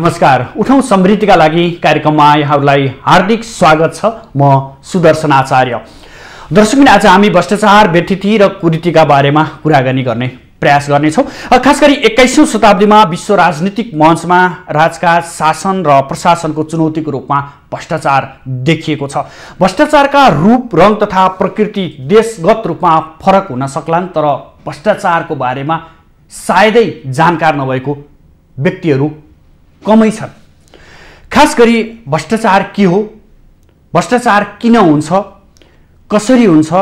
नमस्कार। उठौं समृद्धिका लागि कार्यक्रममा यहाँहरूलाई हार्दिक स्वागत छ। म सुदर्शन आचार्य। दर्शकबिन आज हामी भ्रष्टाचार, व्यतिथि र कुरीतिका बारेमा कुराकानी गर्ने प्रयास गर्नेछौँ। खास गरी 21औं शताब्दीमा विश्व राजनीतिक मञ्चमा राजकाज, शासन र प्रशासनको चुनौतीको रूपमा भ्रष्टाचार देखिएको छ। भ्रष्टाचारका रूप, रङ तथा प्रकृति देशगत रूपमा फरक हुन सक्लान्, तर भ्रष्टाचारको बारेमा सायदै जानकार नभएको व्यक्तिहरू कमै छन्। खास गरी भ्रष्टाचार के हो, भ्रष्टाचार किन हुन्छ, कसरी हुन्छ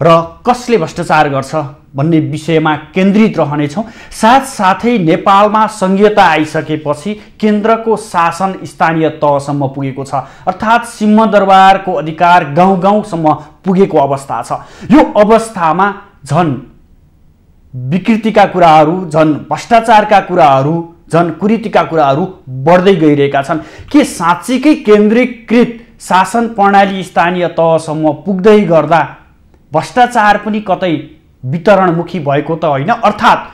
र कसले भ्रष्टाचार गर्छ भन्ने विषयमा केन्द्रित रहनेछौँ। साथसाथै नेपालमा संघीयता आइसकेपछि केन्द्रको शासन स्थानीय तहसम्म पुगेको छ, अर्थात् सिंहदरबारको अधिकार गाउँ गाउँसम्म पुगेको अवस्था छ। यो अवस्थामा झन् विकृतिका कुराहरू, झन् भ्रष्टाचारका कुराहरू, झन् कुरीतिका कुराहरू बढ्दै गइरहेका छन्। के साँच्चीकै केन्द्रीकृत शासन प्रणाली स्थानीय तहसम्म पुग्दै गर्दा भ्रष्टाचार पनि कतै वितरणमुखी भएको त होइन? अर्थात्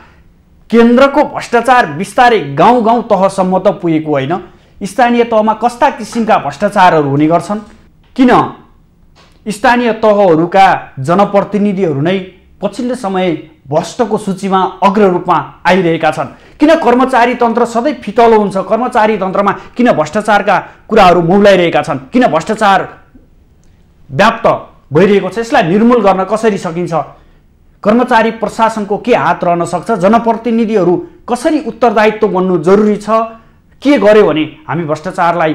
केन्द्रको भ्रष्टाचार बिस्तारै गाउँ गाउँ तहसम्म त पुगेको होइन। स्थानीय तहमा कस्ता किसिमका भ्रष्टाचारहरू हुने गर्छन्? किन स्थानीय तहहरूका जनप्रतिनिधिहरू नै पछिल्लो समय भ्रष्टको सूचीमा अग्र रूपमा आइरहेका छन्? किन कर्मचारी तन्त्र सधैँ फितलो हुन्छ? कर्मचारी तन्त्रमा किन भ्रष्टाचारका कुराहरू मौलाइरहेका छन्? किन भ्रष्टाचार व्याप्त भइरहेको छ? यसलाई निर्मूल गर्न कसरी सकिन्छ? कर्मचारी प्रशासनको के हात रहन सक्छ? जनप्रतिनिधिहरू कसरी उत्तरदायित्व बन्नु जरुरी छ? के गर्यो भने हामी भ्रष्टाचारलाई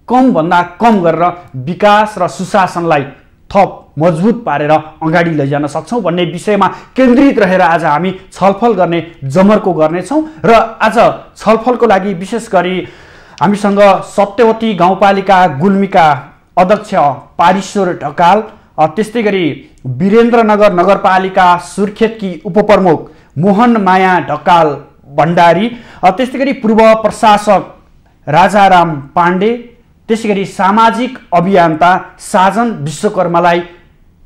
कमभन्दा कम गरेर विकास र सुशासनलाई थप मजबुत पारेर अगाडि लैजान सक्छौँ भन्ने विषयमा केन्द्रित रहेर आज हामी छलफल गर्ने जमर्को गर्नेछौँ। र आज छलफलको लागि विशेष गरी हामीसँग सत्यवती गाउँपालिका गुल्मीका अध्यक्ष पारेश्वर ढकाल, त्यस्तै गरी वीरेन्द्रनगर नगरपालिका सुर्खेतकी उपप्रमुख मोहन माया ढकाल भण्डारी, त्यस्तै गरी पूर्व प्रशासक राजाराम पाण्डे, त्यसै गरी सामाजिक अभियन्ता साजन विश्वकर्मालाई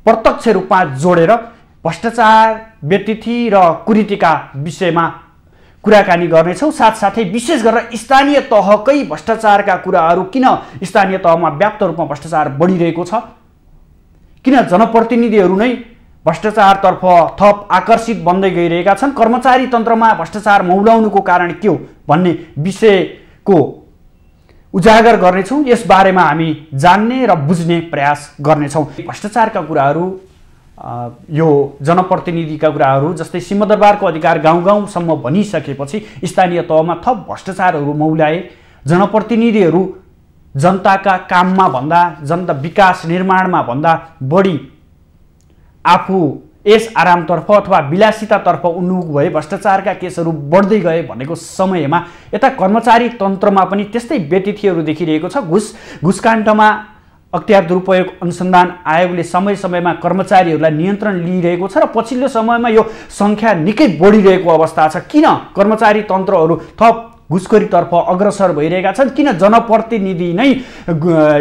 प्रत्यक्ष रूपमा जोडेर भ्रष्टाचार, व्यतिथि र कुरीतिका विषयमा कुराकानी गर्नेछौँ। साथसाथै विशेष गरेर स्थानीय तहकै भ्रष्टाचारका कुराहरू, किन स्थानीय तहमा व्याप्त रूपमा भ्रष्टाचार बढिरहेको छ, किन जनप्रतिनिधिहरू नै भ्रष्टाचारतर्फ थप आकर्षित बन्दै गइरहेका छन्, कर्मचारी तन्त्रमा भ्रष्टाचार मौलाउनुको कारण के हो भन्ने विषयको उजागर गर्नेछौँ। यस बारेमा हामी जान्ने र बुझ्ने प्रयास गर्नेछौँ। भ्रष्टाचारका कुराहरू, यो जनप्रतिनिधिका कुराहरू, जस्तै सिंहदरबारको अधिकार गाउँ गाउँसम्म भनिसकेपछि स्थानीय तहमा थप भ्रष्टाचारहरू मौलाए। जनप्रतिनिधिहरू जनताका काममा भन्दा, जनता विकास निर्माणमा भन्दा बढी आफू यस आरामतर्फ अथवा विलासितातर्फ उन्मुख भए, भ्रष्टाचारका केसहरू बढ्दै गए भनेको समयमा यता कर्मचारी तन्त्रमा पनि त्यस्तै व्यतिथिहरू देखिरहेको छ। घुसकाण्डमा अख्तियार दुरुपयोग अनुसन्धान आयोगले समय समयमा कर्मचारीहरूलाई नियन्त्रण लिइरहेको छ र पछिल्लो समयमा यो सङ्ख्या निकै बढिरहेको अवस्था छ। किन कर्मचारी तन्त्रहरू थप घुसखोरीतर्फ अग्रसर भइरहेका छन्? किन जनप्रतिनिधि नै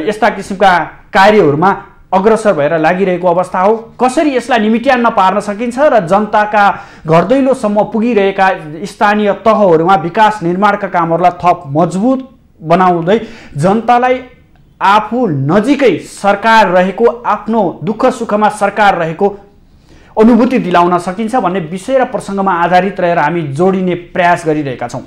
यस्ता किसिमका कार्यहरूमा अग्रसर भएर लागिरहेको अवस्था हो? कसरी यसलाई निमिट्यान्न पार्न सकिन्छ र जनताका घरदैलोसम्म पुगिरहेका स्थानीय तहहरूमा विकास निर्माणका कामहरूलाई थप मजबुत बनाउँदै जनतालाई आफू नजिकै सरकार रहेको, आफ्नो दुःख सुखमा सरकार रहेको अनुभूति दिलाउन सकिन्छ भन्ने विषय र प्रसङ्गमा आधारित रहेर हामी जोडिने प्रयास गरिरहेका छौँ।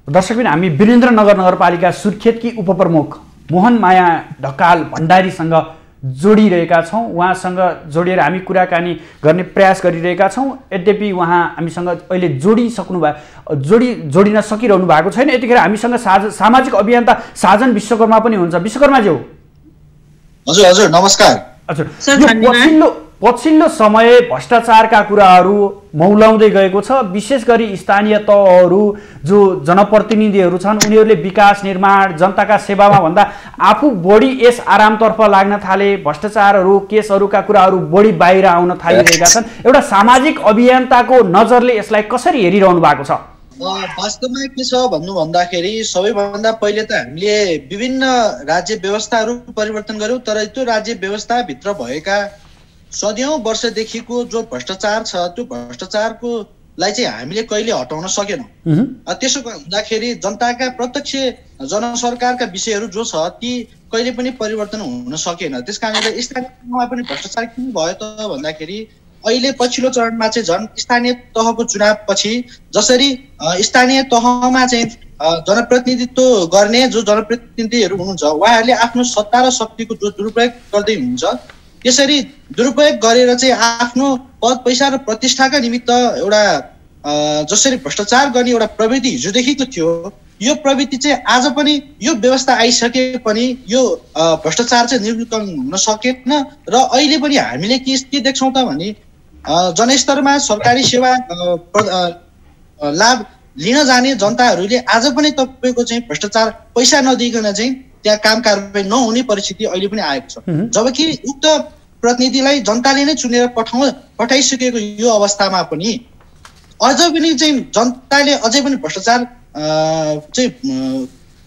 दर्शकबिन, हामी वीरेन्द्रनगर नगरपालिका सुर्खेतकी उपप्रमुख मोहन माया ढकाल भण्डारीसँग जोडिरहेका छौँ। उहाँसँग जोडिएर हामी कुराकानी गर्ने प्रयास गरिरहेका छौँ। यद्यपि उहाँ हामीसँग अहिले जोडिन सकिरहनु भएको छैन। यतिखेर हामीसँग सामाजिक अभियन्ता साजन विश्वकर्मा पनि हुन्छ। विश्वकर्माज्यू, हजुर हजुर नमस्कार। हजुर, पछिल्लो समय भ्रष्टाचारका कुराहरू मौलाउँदै गएको छ। विशेष गरी स्थानीय तहहरू जो जनप्रतिनिधिहरू छन् उनीहरूले विकास निर्माण, जनताका सेवामा भन्दा आफू बढी यस आरामतर्फ लाग्न थाले। भ्रष्टाचारहरू, केसहरूका कुराहरू बढी बाहिर आउन थालिरहेका छन्। एउटा सामाजिक अभियन्ताको नजरले यसलाई कसरी हेरिरहनु भएको छ? वास्तवमा के छ भन्नु भन्दाखेरि सबैभन्दा पहिले त हामीले विभिन्न राज्य व्यवस्थाहरू परिवर्तन गर्यौं, तर त्यो राज्य व्यवस्थाभित्र भएका सदियौं वर्षदेखिको जो भ्रष्टाचार छ त्यो भ्रष्टाचारको लाई चाहिँ हामीले कहिले हटाउन सकेनौँ। त्यसो हुँदाखेरि जनताका प्रत्यक्ष जनसरकारका विषयहरू जो छ ती कहिले पनि परिवर्तन हुन सकेन। त्यस कारणले स्थानीय तहमा पनि भ्रष्टाचार किन भयो त भन्दाखेरि अहिले पछिल्लो चरणमा चाहिँ झन् स्थानीय तहको चुनावपछि जसरी स्थानीय तहमा चाहिँ जनप्रतिनिधित्व गर्ने जो जनप्रतिनिधिहरू हुनुहुन्छ उहाँहरूले आफ्नो सत्ता र शक्तिको जो दुरुपयोग गर्दै हुनुहुन्छ त्यसरी दुरुपयोग गरेर चाहिँ आफ्नो पद पैसा र प्रतिष्ठाका निमित्त एउटा जसरी भ्रष्टाचार गर्ने एउटा प्रवृत्ति हिजोदेखिको थियो यो प्रवृत्ति चाहिँ आज पनि यो व्यवस्था आइसके पनि यो भ्रष्टाचार चाहिँ निर्मूलन हुन सकेन र अहिले पनि हामीले के देख्छौँ त भने जनस्तरमा सरकारी सेवा लाभ लिन जाने जनताहरूले आज पनि तपाईँको चाहिँ भ्रष्टाचार पैसा नदिइकन चाहिँ त्यहाँ काम कारबाही नहुने परिस्थिति अहिले पनि आएको छ। जबकि उक्त प्रतिनिधिलाई जनताले नै चुनेर पठाइसकेको यो अवस्थामा पनि अझ पनि चाहिँ जनताले अझै पनि भ्रष्टाचार चाहिँ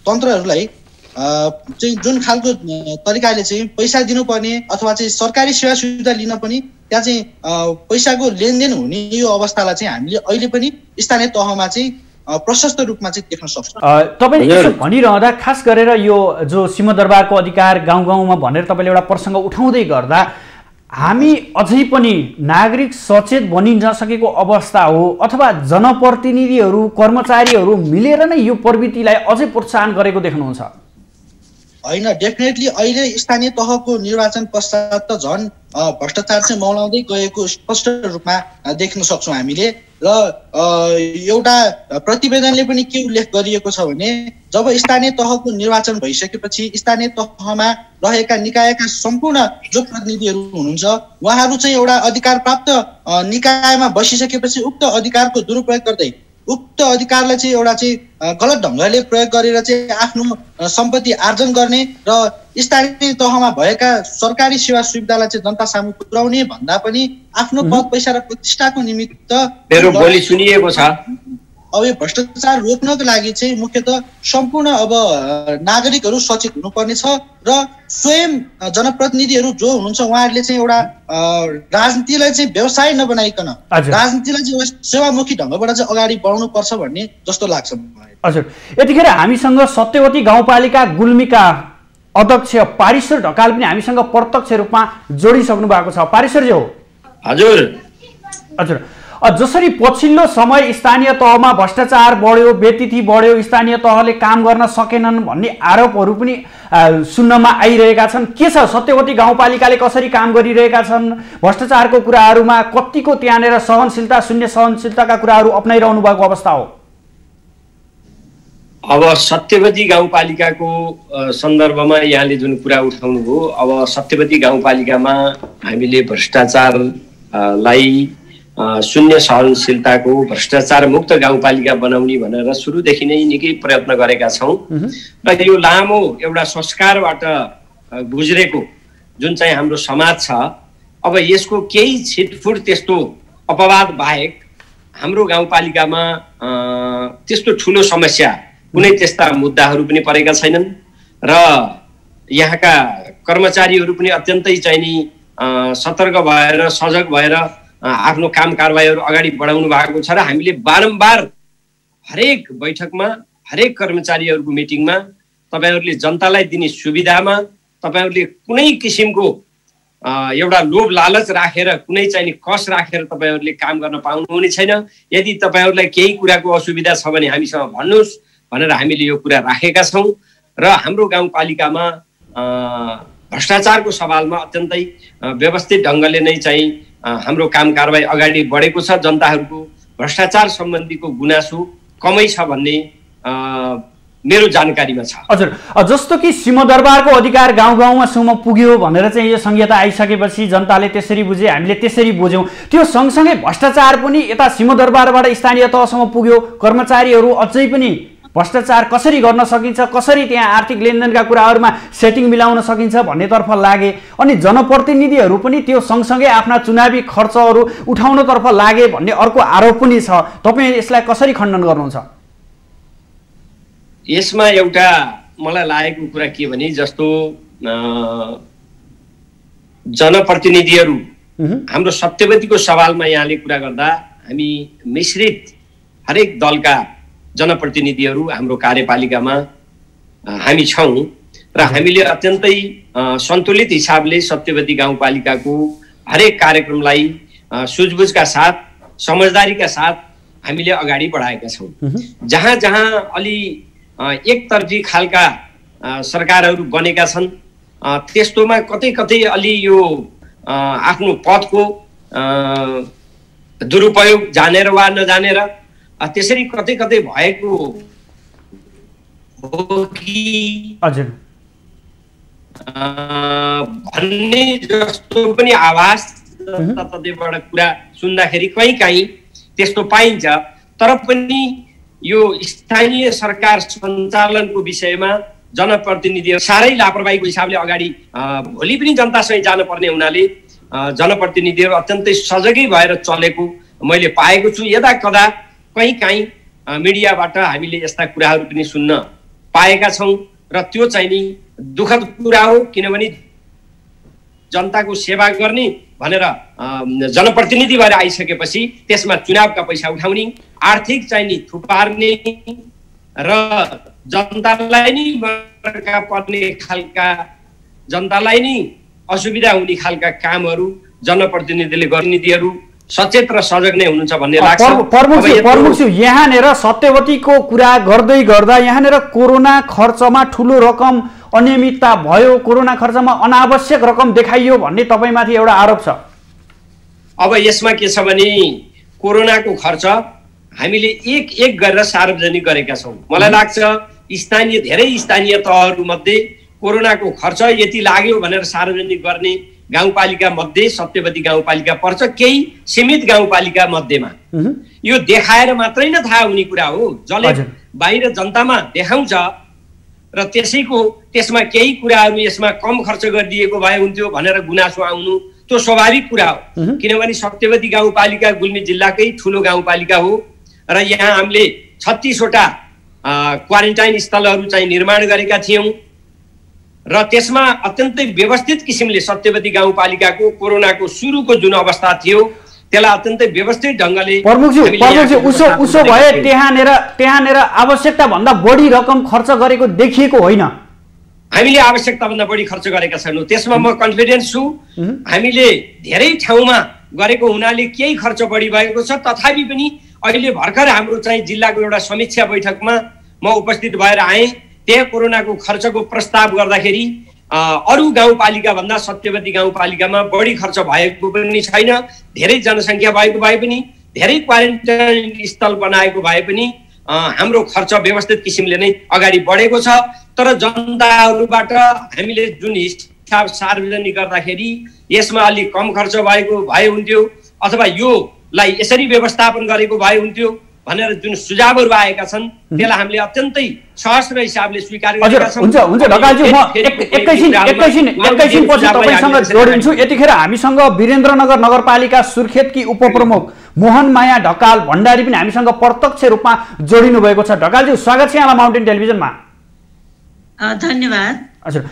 तन्त्रहरूलाई चाहिँ जुन खालको तरिकाले चाहिँ पैसा दिनुपर्ने अथवा चाहिँ सरकारी सेवा सुविधा लिन पनि त्यहाँ चाहिँ पैसाको लेनदेन हुने यो अवस्थालाई चाहिँ हामीले अहिले पनि स्थानीय तहमा चाहिँ प्रशस्त रूपमा चाहिँ देख्न सक्छौँ। तपाईँले यसो भनिरहँदा खास गरेर यो जो सिंहदरबारको अधिकार गाउँ गाउँमा भनेर तपाईँले एउटा प्रसङ्ग उठाउँदै गर्दा हामी अझै पनि नागरिक सचेत बनिन नसकेको अवस्था हो अथवा जनप्रतिनिधिहरू कर्मचारीहरू मिलेर नै यो प्रवृत्तिलाई अझै प्रोत्साहन गरेको देख्नुहुन्छ? होइन, डेफिनेटली अहिले स्थानीय तहको निर्वाचन पश्चात त झन् भ्रष्टाचार चाहिँ मौलाउँदै गएको स्पष्ट रूपमा देख्न सक्छौँ हामीले। र एउटा प्रतिवेदनले पनि के उल्लेख गरिएको छ भने जब स्थानीय तहको निर्वाचन भइसकेपछि स्थानीय तहमा रहेका निकायका सम्पूर्ण जो प्रतिनिधिहरू हुनुहुन्छ उहाँहरू चाहिँ एउटा अधिकार प्राप्त निकायमा बसिसकेपछि उक्त अधिकारको दुरुपयोग गर्दै उक्त अधिकारलाई चाहिँ एउटा चाहिँ गलत ढङ्गले प्रयोग गरेर चाहिँ आफ्नो सम्पत्ति आर्जन गर्ने र स्थानीय तहमा भएका सरकारी सेवा सुविधालाई चाहिँ जनता सामु पुर्याउने भन्दा पनि आफ्नो पद पैसा र प्रतिष्ठाको निमित्त मेरो बोली सुनिएको छ। अब यो भ्रष्टाचार रोक्नको लागि चाहिँ मुख्यतः सम्पूर्ण अब नागरिकहरू सचेत हुनुपर्ने छ र स्वयं जनप्रतिनिधिहरू जो हुनुहुन्छ उहाँहरूले चाहिँ एउटा राजनीतिलाई चाहिँ व्यवसाय नबनाइकन राजनीतिलाई चाहिँ सेवामुखी ढङ्गबाट चाहिँ अगाडि बढाउनु पर्छ भन्ने जस्तो लाग्छ मलाई। हजुर, यतिखेर हामीसँग सत्यवती गाउँपालिका गुल्मीका अध्यक्ष पारेश्वर ढकाल पनि हामीसँग प्रत्यक्ष रूपमा जोडिसक्नु भएको छ। पारेश्वरजी हो? हजुर हजुर, जसरी पछिल्लो समय स्थानीय तहमा भ्रष्टाचार बढ्यो, व्यतिथि बढ्यो, स्थानीय तहले काम गर्न सकेनन् भन्ने आरोपहरू पनि सुन्नमा आइरहेका छन्। के छ सत्यवती गाउँपालिकाले कसरी काम गरिरहेका छन्? भ्रष्टाचारको कुराहरूमा कतिको त्यहाँनिर सहनशीलता शून्य सहनशीलताका कुराहरू अपनाइरहनु भएको अवस्था हो? अब सत्यवती गाउँपालिकाको सन्दर्भमा यहाँले जुन कुरा उठाउनुभयो, अब सत्यवती गाउँपालिकामा हामीले भ्रष्टाचारलाई शून्य सहनशीलताको भ्रष्टाचार मुक्त गाउँपालिका बनाउने भनेर सुरुदेखि नै निकै प्रयत्न गरेका छौँ र यो लामो एउटा संस्कारबाट गुज्रेको जुन चाहिँ हाम्रो समाज छ अब यसको केही छिटफुट त्यस्तो अपवाद बाहेक हाम्रो गाउँपालिकामा त्यस्तो ठुलो समस्या कुनै त्यस्ता मुद्दाहरू पनि परेका छैनन् र यहाँका कर्मचारीहरू पनि अत्यन्तै चाहिँ नि सतर्क भएर सजग भएर आफ्नो काम कारबाहीहरू अगाडि बढाउनु भएको छ र हामीले बारम्बार हरेक बैठकमा हरेक कर्मचारीहरूको मिटिङमा तपाईहरूले जनतालाई दिने सुविधामा तपाईहरूले कुनै किसिमको एउटा लोभ लालच राखेर कुनै चाहिँ कस राखेर तपाईहरूले काम गर्न पाउनुहुने छैन। यदि तपाईहरूलाई केही कुराको असुविधा छ भने हामीसँग भन्नुहोस् भनेर हामीले यो कुरा राखेका छौँ र हाम्रो गाउँपालिकामा भ्रष्टाचारको सवालमा अत्यन्तै व्यवस्थित ढङ्गले नै चाहिँ हाम्रो काम कारबाही अगाडि बढेको छ। जनताहरूको भ्रष्टाचार सम्बन्धीको गुनासो कमै छ भन्ने मेरो जानकारीमा छ। हजुर, जस्तो कि सिंहदरबारको अधिकार गाउँ गाउँमासम्म पुग्यो भनेर चाहिँ यो संहिता आइसकेपछि जनताले त्यसरी बुझे, हामीले त्यसरी बुझ्यौँ। त्यो सँगसँगै भ्रष्टाचार पनि यता सिंहदरबारबाट स्थानीय तहसम्म पुग्यो। कर्मचारीहरू अझै पनि भ्रष्टाचार कसरी गर्न सकिन्छ, कसरी त्यहाँ आर्थिक लेनदेनका कुराहरूमा सेटिङ मिलाउन सकिन्छ भन्नेतर्फ लागे अनि जनप्रतिनिधिहरू पनि त्यो सँगसँगै आफ्ना चुनावी खर्चहरू उठाउनतर्फ लागे भन्ने अर्को आरोप पनि छ। तपाईँ यसलाई कसरी खण्डन गर्नुहुन्छ? यसमा एउटा मलाई लागेको कुरा के भने जस्तो जनप्रतिनिधिहरू हाम्रो सत्यवतीको सवालमा यहाँले कुरा गर्दा हामी मिश्रित हरेक दलका जनप्रतिनिधिहरू हाम्रो कार्यपालिकामा हामी छौँ र हामीले अत्यन्तै सन्तुलित हिसाबले सत्यवती गाउँपालिकाको हरेक कार्यक्रमलाई सुझबुझका साथ समझदारीका साथ हामीले अगाडि बढाएका छौँ। जहाँ जहाँ अलि एकतर्फी खालका सरकारहरू बनेका छन् त्यस्तोमा कतै कतै अलि यो आफ्नो पदको दुरुपयोग जानेर वा नजानेर त्यसरी कतै कतै भएको हो कि हजुर भन्ने जस्तो पनि आवाज जताततैबाट कुरा सुन्दाखेरि कहीँ त्यस्तो पाइन्छ। तर पनि यो स्थानीय सरकार सञ्चालनको विषयमा जनप्रतिनिधिहरू साह्रै लापरवाहीको हिसाबले अगाडि भोलि पनि जनतासँग जानुपर्ने हुनाले जनप्रतिनिधिहरू अत्यन्तै सजगै भएर चलेको मैले पाएको छु। यदा कदा कहीँ मिडियाबाट हामीले यस्ता कुराहरू पनि सुन्न पाएका छौँ र त्यो चाहिँ नि दुःखद कुरा हो। किनभने जनताको सेवा गर्ने भनेर जनप्रतिनिधि भएर आइसकेपछि त्यसमा चुनावका पैसा उठाउने, आर्थिक चाहिँ नि थुपार्ने र जनतालाई नै मर्का पर्ने खालका, जनतालाई नै असुविधा हुने खालका कामहरू जनप्रतिनिधिले गर्नेहरू सचेत र सजग नै हुनुहुन्छ भन्ने लाग्छ। प्रमुख यहाँनिर सत्यवतीको कुरा गर्दै गर्दा यहाँनिर कोरोना खर्चमा ठुलो रकम अनियमितता भयो, कोरोना खर्चमा अनावश्यक रकम देखाइयो भन्ने तपाईमाथि एउटा आरोप छ। अब यसमा के छ भने कोरोनाको खर्च हामीले एक गरेर सार्वजनिक गरेका छौँ। मलाई लाग्छ धेरै स्थानीय तहहरूमध्ये कोरोनाको खर्च यति लाग्यो भनेर सार्वजनिक गर्ने गाउँपालिका मध्ये सत्यवती गाउँपालिका पर्छ। केही सीमित गाउँपालिका मध्येमा यो देखाएर मात्रै न थाहा हुने कुरा हो। जसले बाहिर जनतामा देखाउँछ र त्यसमा केही कुराहरू यसमा कम खर्च गरिदिएको भए हुन्थ्यो भनेर गुनासो आउनु त्यो स्वाभाविक कुरा हो। किनभने सत्यवती गाउँपालिका गुल्मी जिल्लाकै ठुलो गाउँपालिका हो र यहाँ हामीले 36 वटा क्वारेन्टाइन स्थलहरू चाहिँ निर्माण गरेका थियौँ र त्यसमा अत्यन्तै व्यवस्थित किसिमले सत्यवती गाउँपालिकाको कोरोनाको सुरुको जुन अवस्था थियो त्यसलाई अत्यन्तै व्यवस्थित ढङ्गले उसो भए त्यहाँनिर आवश्यकता भन्दा बढी रकम खर्च गरेको देखिएको होइन। हामीले आवश्यकता भन्दा बढी खर्च गरेका छैनौँ, त्यसमा म कन्फिडेन्स छु। हामीले धेरै ठाउँमा गरेको हुनाले केही खर्च बढी भएको छ। तथापि पनि अहिले भर्खर हाम्रो चाहिँ जिल्लाको एउटा समीक्षा बैठकमा म उपस्थित भएर आएँ। त्यहाँ कोरोनाको खर्चको प्रस्ताव गर्दाखेरि अरू गाउँपालिका भन्दा सत्यवती गाउँपालिकामा बढी खर्च भएको पनि छैन। धेरै जनसङ्ख्या भएको भए पनि, धेरै क्वारेन्टाइन स्थल बनाएको भए पनि हाम्रो खर्च व्यवस्थित किसिमले नै अगाडि बढेको छ। तर जनताहरूबाट हामीले जुन हिसाब सार्वजनिक गर्दाखेरि यसमा अलिक कम खर्च भएको भए हुन्थ्यो अथवा योलाई यसरी व्यवस्थापन गरेको भए हुन्थ्यो भनेर जुन सुझावहरू आएका छन् त्यसलाई हामीले अत्यन्तै सहज हिसाबले स्वीकार गरेका छौँ। हुन्छ ढकालजी, म एकैछिन पछि तपाईसँग जोडिन्छु। यतिखेर हामीसँग वीरेन्द्रनगर नगरपालिका सुर्खेतकी उपप्रमुख मोहन माया ढकाल भण्डारी पनि हामीसँग प्रत्यक्ष रूपमा जोडिनु भएको छ। ढकालजी स्वागत छ यहाँलाई माउन्टेन टेलिभिजनमा। धन्यवाद। हजुर,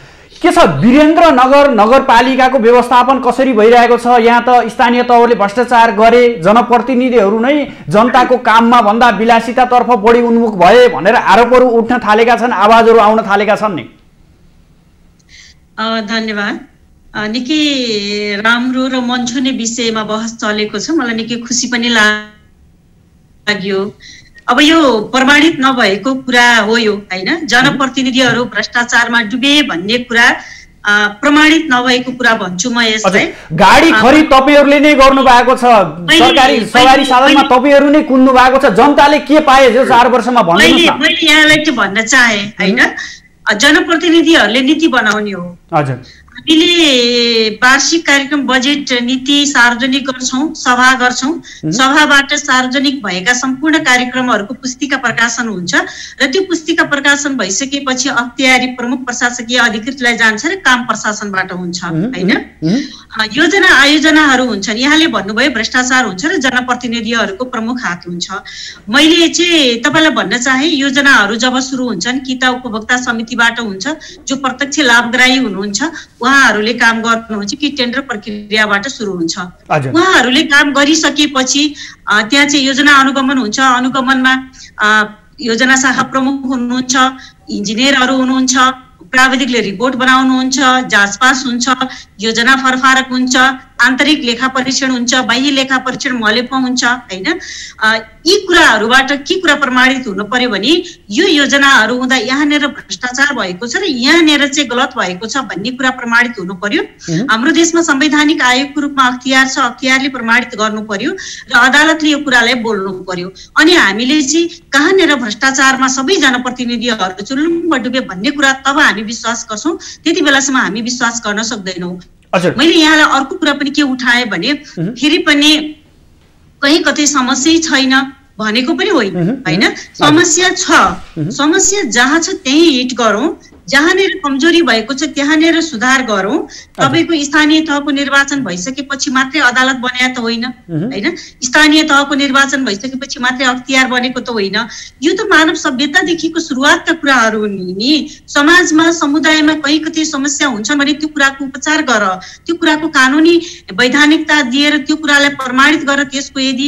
के छ वीरेन्द्रनगर नगरपालिकाको व्यवस्थापन कसरी भइरहेको छ? यहाँ त स्थानीय तहले भ्रष्टाचार गरे, जनप्रतिनिधिहरू नै जनताको काममा भन्दा विलासितातर्फ बढी उन्मुख भए भनेर आरोपहरू उठ्न थालेका छन्, आवाजहरू आउन थालेका छन् नि। धन्यवाद। निकै राम्रो र मन्छुने विषयमा बहस चलेको छ। मलाई निकै खुसी पनि लाग्यो। अब यो प्रमाणित नभएको कुरा हो यो, हैन? जनप्रतिनिधिहरू भ्रष्टाचारमा डुबे भन्ने कुरा प्रमाणित नभएको कुरा भन्छु म यसलाई। गाडी खरिद तपाईहरुले नै गर्नु भएको छ, सरकारी सवारी साधनमा तपाईहरु नै कुद्नु भएको छ। जनताले के पाए यो 4 वर्षमा भन्नुस् न। मैले यहाँलाई के भन्न चाहे, हैन? जनप्रतिनिधिहरूले नीति बनाउने हो। हजुर, हामीले वार्षिक कार्यक्रम बजेट नीति सार्वजनिक गर्छौं, सभा गर्छौं। सभाबाट सार्वजनिक भएका सम्पूर्ण कार्यक्रमहरूको पुस्तिका प्रकाशन हुन्छ र त्यो पुस्तिका प्रकाशन भइसकेपछि अख्तियारी प्रमुख प्रशासकीय अधिकृतलाई जान्छ र काम प्रशासनबाट हुन्छ, हैन? योजना आयोजनाहरू हुन्छन्। यहाँले भन्नुभयो भ्रष्टाचार हुन्छ र जनप्रतिनिधिहरूको प्रमुख हात हुन्छ। मैले चाहिँ तपाईलाई भन्न चाहे योजनाहरू जब सुरु हुन्छन् कि त उपभोक्ता समितिबाट हुन्छ, जो प्रत्यक्ष लाभग्राही हुनुहुन्छ उहाँहरूले काम गर्नुहुन्छ कि टेन्डर प्रक्रियाबाट सुरु हुन्छ। हजुर। उहाँहरूले काम गरिसकेपछि त्यहाँ चाहिँ योजना अनुगमन हुन्छ। अनुगमनमा योजना शाखा प्रमुख हुनुहुन्छ, इन्जिनियरहरू हुनुहुन्छ, प्राविधिकले रिपोर्ट बनाउनुहुन्छ, जाँचपास हुन्छ, योजना फरफारक हुन्छ, आन्तरिक लेखा परीक्षण हुन्छ, बाह्य लेखा परीक्षण मलेपमा हुन्छ हैन। यी कुराहरूबाट के कुरा प्रमाणित हुनु पर्यो भने यो योजनाहरू हुँदा यहाँनिर भ्रष्टाचार भएको छ र यहाँनिर चाहिँ गलत भएको छ भन्ने कुरा प्रमाणित हुनु पर्यो। हाम्रो देशमा संवैधानिक आयोगको रूपमा अख्तियार छ, अख्तियारले प्रमाणित गर्नु पर्यो र अदालतले यो कुरालाई बोल्नु पर्यो। अनि हामीले चाहिँ कहाँनिर भ्रष्टाचारमा सबै जनप्रतिनिधिहरू चुल्लुम्ब डुबे भन्ने कुरा तब हामी विश्वास गर्छौँ, त्यति बेलासम्म हामी विश्वास गर्न सक्दैनौँ। मैले यहाँलाई अर्को कुरा पनि के उठाएँ भने फेरि पनि कहीँ कतै समस्या छैन भनेको पनि होइन हैन। समस्या छ, समस्या जहाँ छ त्यही हिट गरौँ, जहाँनिर कमजोरी भएको छ त्यहाँनिर सुधार गरौँ। तपाईको स्थानीय तहको निर्वाचन भइसकेपछि मात्रै अदालत बन्या त होइन हैन, स्थानीय तहको निर्वाचन भइसकेपछि मात्रै अख्तियार बनेको त होइन। यो त मानव सभ्यतादेखिको सुरुवातका कुराहरू हुन् नि। समाजमा समुदायमा कहीँ कतै समस्या हुन्छ भने त्यो कुराको उपचार गर, त्यो कुराको कानुनी वैधानिकता दिएर त्यो कुरालाई प्रमाणित गर। त्यसको यदि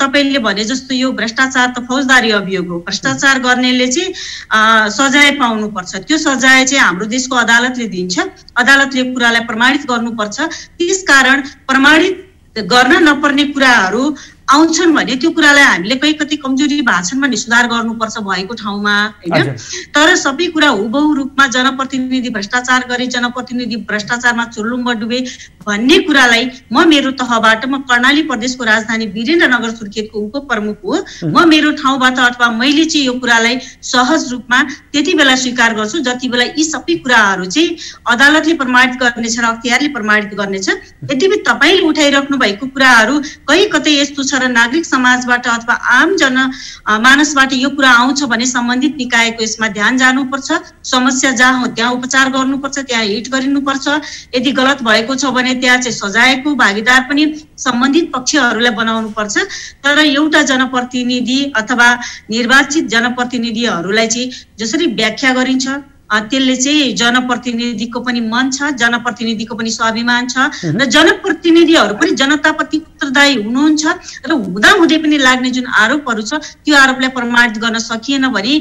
तपाईले भने जस्तो यो भ्रष्टाचार त फौजदारी अभियोग हो, भ्रष्टाचार गर्नेले चाहिँ सजाय पाउनुपर्छ। त्यो सजाय चाहिँ हाम्रो देशको अदालतले दिन्छ, अदालतले कुरालाई प्रमाणित गर्नुपर्छ। त्यसकारण प्रमाणित गर्न नपर्ने कुराहरू आउँछन् भने त्यो कुरालाई हामीले कहीँ कतै कमजोरी भएको छन् भने सुधार गर्नुपर्छ भएको ठाउँमा हैन। तर सबै कुरा हुबहु रूपमा जनप्रतिनिधि भ्रष्टाचार गरे, जनप्रतिनिधि भ्रष्टाचारमा चुल्लुम्ब डुबे भन्ने कुरालाई म मेरो तहबाट, म कर्णाली प्रदेशको राजधानी वीरेन्द्रनगर सुर्खेतको उपप्रमुख हो, म मेरो ठाउँबाट अथवा मैले चाहिँ यो कुरालाई सहज रूपमा त्यति बेला स्वीकार गर्छु जति बेला यी सबै कुराहरू चाहिँ अदालतले प्रमाणित गर्नेछ र अख्तियारले प्रमाणित गर्नेछ। यद्यपि तपाईले उठाइराख्नु भएको कुराहरू कहीँ कतै यस्तो छ र नागरिक समाजबाट अथवा आम जनमानसबाट यो कुरा आउँछ भने सम्बन्धित निकायको यसमा ध्यान जानुपर्छ। समस्या जहाँ हो त्यहाँ उपचार गर्नुपर्छ, त्यहाँ हिट गरिनुपर्छ। यदि गलत भएको छ भने त्यहाँ चाहिँ सजायको भागीदार पनि सम्बन्धित पक्षहरूलाई बनाउनु पर्छ। तर एउटा जनप्रतिनिधि अथवा निर्वाचित जनप्रतिनिधिहरूलाई चाहिँ जसरी व्याख्या गरिन्छ त्यसले चाहिँ जनप्रतिनिधिको पनि मन छ, जनप्रतिनिधिको पनि स्वाभिमान छ र जनप्रतिनिधिहरू पनि जनताप्रति उत्तरदायी हुनुहुन्छ र हुँदाहुँदै पनि लाग्ने जुन आरोपहरू छ त्यो आरोपलाई प्रमाणित गर्न सकिएन भने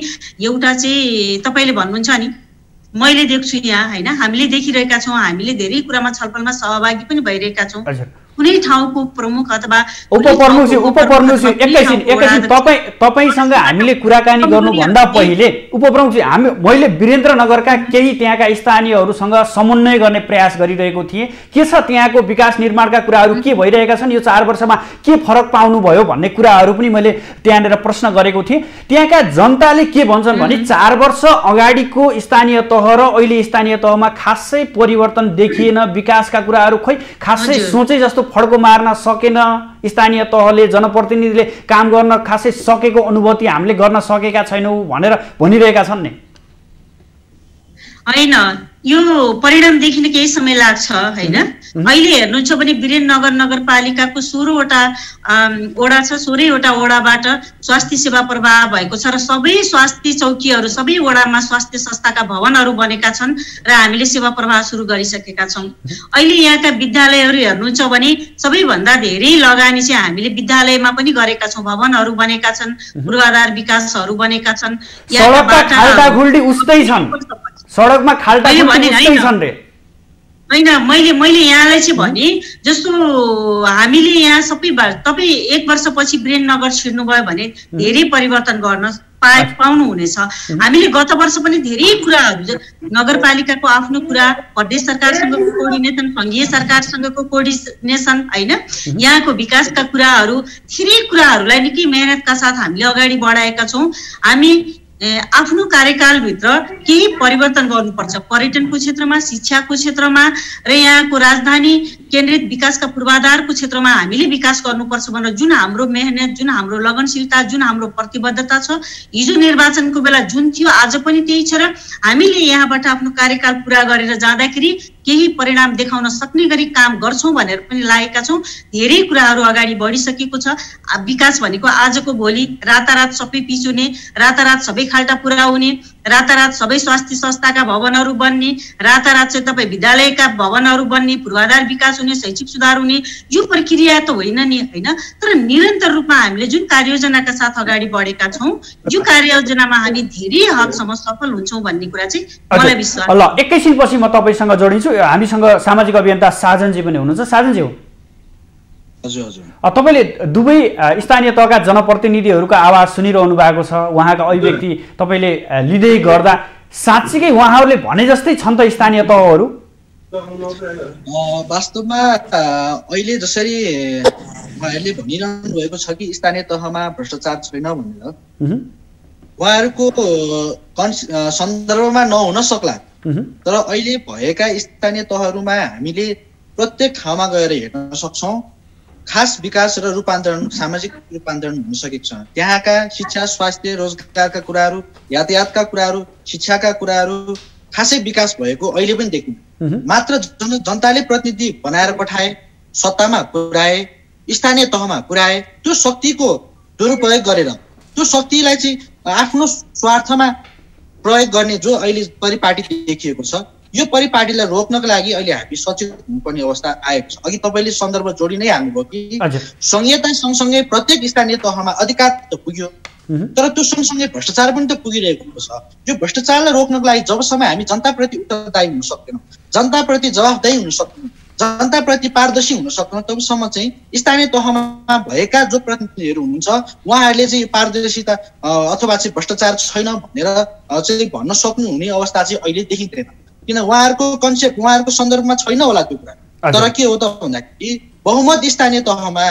एउटा चाहिँ तपाईले भन्नुहुन्छ नि मैले देख्छु यहाँ हैन, हामीले देखिरहेका छौँ, हामीले धेरै कुरामा छलफलमा सहभागी पनि भइरहेका छौँ। कुनै ठाउँको प्रमुख अथवा उपप्रमुख एकैछिन तपाईसँग हामीले कुराकानी गर्नुभन्दा पहिले उपप्रमुख मैले वीरेन्द्रनगरका केही त्यहाँका स्थानीयहरूसँग समन्वय गर्ने प्रयास गरिरहेको थिएँ। के छ त्यहाँको विकास निर्माणका कुराहरू के भइरहेका छन्, यो 4 वर्षमा के फरक पाउनुभयो भन्ने कुराहरू पनि मैले त्यहाँनिर प्रश्न गरेको थिएँ। त्यहाँका जनताले के भन्छन् भने 4 वर्ष अगाडिको स्थानीय तह र अहिले स्थानीय तहमा खासै परिवर्तन देखिएन, विकासका कुराहरू खोइ खासै सोचे जस्तो फड्को मार्न सकेन, स्थानीय तहले जनप्रतिनिधिले काम गर्न खासै सकेको अनुभूति हामीले गर्न सकेका छैनौँ भनेर भनिरहेका छन् नि। हैन, यो परिणाम देखिन केही समय लाग्छ हैन। अहिले हेर्नुहुन्छ भने वीरेन्द्रनगर नगरपालिकाको 16 वटा वडा छ, 16 वटा वडाबाट स्वास्थ्य सेवा प्रवाह भएको छ र सबै स्वास्थ्य चौकीहरू सबै वडामा स्वास्थ्य संस्थाका भवनहरू बनेका छन् र हामीले सेवा प्रवाह सुरु गरिसकेका छौँ। अहिले यहाँका विद्यालयहरू हेर्नुहुन्छ भने सबैभन्दा धेरै लगानी चाहिँ हामीले विद्यालयमा पनि गरेका छौँ, भवनहरू बनेका छन्, पूर्वाधार विकासहरू बनेका छन्। सडकमा खाल्टा होइन, मैले यहाँलाई चाहिँ भने जस्तो हामीले यहाँ सबै तपाईँ 1 वर्षपछि वीरेन्द्रनगर छिर्नुभयो भने धेरै परिवर्तन गर्न पाउनु हुनेछ। हामीले गत वर्ष पनि धेरै कुराहरू नगरपालिकाको आफ्नो कुरा, प्रदेश सरकारसँगको कोअर्डिनेसन, संघीय सरकारसँगको कोअर्डिनेसन हैन, यहाँको विकासका कुराहरू धेरै कुराहरूलाई निकै मेहनतका साथ हामीले अगाडि बढाएका छौँ। हामी आफ्नो कार्यकालभित्र केही परिवर्तन गर्नुपर्छ, पर्यटनको क्षेत्रमा, शिक्षाको क्षेत्रमा र यहाँको राजधानी केन्द्रित विकासका पूर्वाधारको क्षेत्रमा हामीले विकास गर्नुपर्छ भनेर जुन हाम्रो मेहनत, जुन हाम्रो लगनशीलता, जुन हाम्रो प्रतिबद्धता छ, हिजो निर्वाचनको बेला जुन थियो आज पनि त्यही छ र हामीले यहाँबाट आफ्नो कार्यकाल पुरा गरेर जाँदाखेरि केही परिणाम देखाउन सक्ने गरी काम गर्छौँ भनेर पनि लागेका छौँ। धेरै कुराहरू अगाडि बढिसकेको छ। विकास भनेको आजको भोलि रातारात सबै पिछुने, रातारात सबै खाल्टा पुरा हुने, रातारात सबै स्वास्थ्य संस्थाका भवनहरू बन्ने, रातारात चाहिँ तपाईँ विद्यालयका भवनहरू बन्ने, पूर्वाधार विकास हुने, शैक्षिक सुधार हुने, यो प्रक्रिया त होइन नि, होइन। तर निरन्तर रूपमा हामीले जुन कार्ययोजनाका साथ अगाडि बढेका छौँ, यो कार्ययोजनामा हामी धेरै हदसम्म सफल हुन्छौँ भन्ने कुरा चाहिँ मलाई विश्वास। ल, एकैछिनपछि म तपाईँसँग जोडिन्छु। हामीसँग सामाजिक अभियन्ता साजनजी पनि हुनुहुन्छ। साजनजी, हजुर हजुर, तपाईँले दुवै स्थानीय तहका जनप्रतिनिधिहरूको आवाज सुनिरहनु भएको छ, उहाँका अभिव्यक्ति तपाईँले लिँदै गर्दा साँच्चीकै उहाँहरूले भने जस्तै छन् त स्थानीय तहहरू? वास्तवमा अहिले जसरी उहाँहरूले भनिरहनु भएको छ कि स्थानीय तहमा भ्रष्टाचार छैन भनेर, उहाँहरूको सन्दर्भमा नहुन सक्ला, तर अहिले भएका स्थानीय तहहरूमा हामीले प्रत्येक ठाउँमा गएर हेर्न सक्छौँ खास विकास र रूपान्तरण, सामाजिक रूपान्तरण हुन सकेको छ। त्यहाँका शिक्षा, स्वास्थ्य, रोजगारका कुराहरू, यातायातका कुराहरू, शिक्षाका कुराहरू खासै विकास भएको अहिले पनि देखिन्छ। मात्र जनताले प्रतिनिधि बनाएर पठाए, सत्तामा पुर्याए, स्थानीय तहमा पुर्याए, त्यो शक्तिको दुरुपयोग गरेर त्यो शक्तिलाई चाहिँ आफ्नो स्वार्थमा प्रयोग गर्ने जो अहिले परिपाटी देखिएको छ, यो परिपाटीलाई रोक्नको लागि अहिले हामी सचेत हुनुपर्ने अवस्था आएको छ। अघि तपाईँले सन्दर्भ जोडि नै हाल्नुभयो कि संहिता सँगसँगै प्रत्येक स्थानीय तहमा अधिकार त पुग्यो, तर त्यो सँगसँगै भ्रष्टाचार पनि त पुगिरहेको छ। यो भ्रष्टाचारलाई रोक्नको लागि जबसम्म हामी जनताप्रति उत्तरदायी हुन सक्दैनौँ, जनताप्रति जवाफदेही हुन सक्दैनौँ, जनताप्रति पारदर्शी हुन सक्दैनौँ, तबसम्म चाहिँ स्थानीय तहमा भएका जो प्रतिनिधिहरू हुनुहुन्छ उहाँहरूले चाहिँ पारदर्शिता अथवा चाहिँ भ्रष्टाचार छैन भनेर चाहिँ भन्न सक्नुहुने अवस्था चाहिँ अहिले देखिँदैन। किन उहाँहरूको कन्सेप्ट, उहाँहरूको सन्दर्भमा छैन होला त्यो कुरा। तर के हो त भन्दाखेरि बहुमत स्थानीय तहमा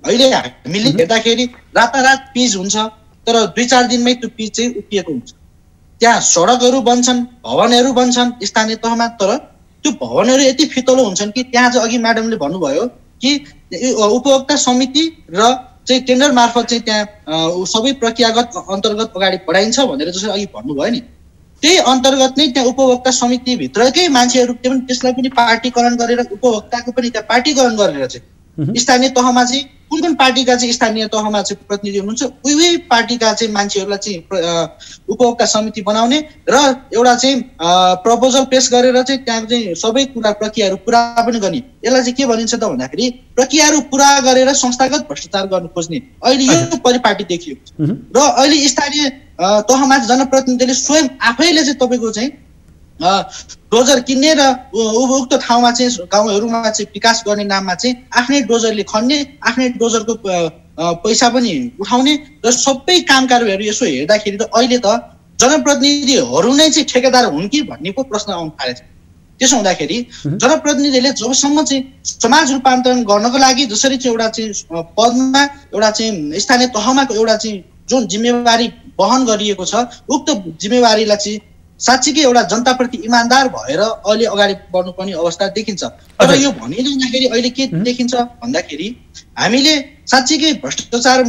अहिले हामीले हेर्दाखेरि रातारात पिच हुन्छ, तर 2-4 दिनमै त्यो पिच चाहिँ उठिएको हुन्छ। त्यहाँ सडकहरू बन्छन्, भवनहरू बन्छन् स्थानीय तहमा, तर त्यो भवनहरू यति फितलो हुन्छन् कि त्यहाँ चाहिँ अघि म्याडमले भन्नुभयो कि उपभोक्ता समिति र चाहिँ टेन्डर मार्फत चाहिँ त्यहाँ सबै प्रक्रियागत अन्तर्गत अगाडि बढाइन्छ भनेर जसरी अघि भन्नुभयो नि, त्यही अन्तर्गत नै त्यहाँ उपभोक्ता समितिभित्रकै मान्छेहरू त्यसलाई पनि पार्टीकरण गरेर उपभोक्ताको पनि त्यहाँ पार्टीकरण गरेर चाहिँ स्थानीय तहमा चाहिँ कुन कुन पार्टीका चाहिँ स्थानीय तहमा चाहिँ प्रतिनिधि हुनुहुन्छ उही पार्टीका चाहिँ मान्छेहरूलाई चाहिँ उपभोक्ता समिति बनाउने र एउटा चाहिँ प्रपोजल पेश गरेर चाहिँ त्यहाँ चाहिँ सबै कुरा प्रक्रियाहरू पुरा पनि गर्ने। यसलाई चाहिँ के भनिन्छ त भन्दाखेरि प्रक्रियाहरू पुरा गरेर संस्थागत भ्रष्टाचार गर्न खोज्ने अहिले यो परिपाटी देखिएको छ। र अहिले स्थानीय तहमा जनप्रतिनिधिले स्वयं आफैले चाहिँ तपाईँको चाहिँ डोजर किन्ने र उक्त ठाउँमा चाहिँ गाउँहरूमा चाहिँ विकास गर्ने नाममा चाहिँ आफ्नै डोजरले खन्ने, आफ्नै डोजरको पैसा पनि उठाउने र सबै काम कारबाहीहरू यसो हेर्दाखेरि त अहिले त जनप्रतिनिधिहरू नै चाहिँ ठेकेदार हुन् कि भन्ने पो प्रश्न आउन थालेको छ। त्यसो हुँदाखेरि जनप्रतिनिधिले जबसम्म चाहिँ समाज रूपान्तरण गर्नको लागि जसरी चाहिँ एउटा चाहिँ पदमा एउटा चाहिँ स्थानीय तहमा एउटा चाहिँ जुन जिम्मेवारी वहन गरिएको छ उक्त जिम्मेवारीलाई चाहिँ साँच्चीकै एउटा जनताप्रति इमान्दार भएर अहिले अगाडि बढ्नुपर्ने अवस्था देखिन्छ। तर यो भनिरहँदाखेरि अहिले के देखिन्छ भन्दाखेरि हामीले साँच्चीकै भ्रष्टाचार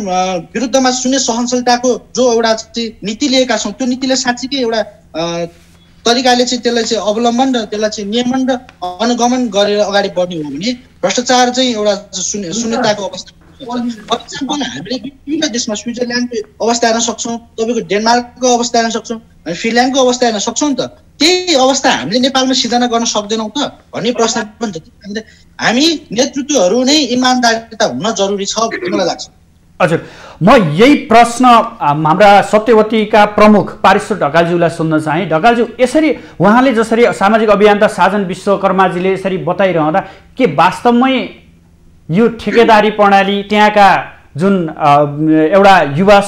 विरुद्धमा शून्य सहनशीलताको जो एउटा चाहिँ नीति लिएका छौँ त्यो नीतिलाई साँच्चीकै एउटा तरिकाले चाहिँ त्यसलाई चाहिँ अवलम्बन र त्यसलाई चाहिँ नियमन र अनुगमन गरेर अगाडि बढ्ने हो भने भ्रष्टाचार चाहिँ एउटा शून्यताको अवस्था। हामीले विभिन्न देशमा स्विजरल्यान्डको अवस्था हेर्न सक्छौँ, तपाईँको डेनमार्कको अवस्था हेर्न सक्छौँ, हामी फिनल्यान्डको अवस्था हेर्न सक्छौँ नि त। त्यही अवस्था हामीले नेपालमा सिर्जना गर्न सक्दैनौँ त भन्ने प्रश्न पनि छ। हामी नेतृत्वहरू नै इमान्दारिता हुन जरुरी छ भन्ने मलाई लाग्छ। हजुर, म यही प्रश्न हाम्रा सत्यवतीका प्रमुख पारेश्वर ढकालज्यूलाई सुन्न चाहेँ। ढकालज्यू, यसरी उहाँले जसरी सामाजिक अभियन्ता साजन विश्वकर्माजीले यसरी बताइरहँदा के वास्तवमै यो ठेकेदारी प्रणाली त्यहाँका जुन एउटा युवा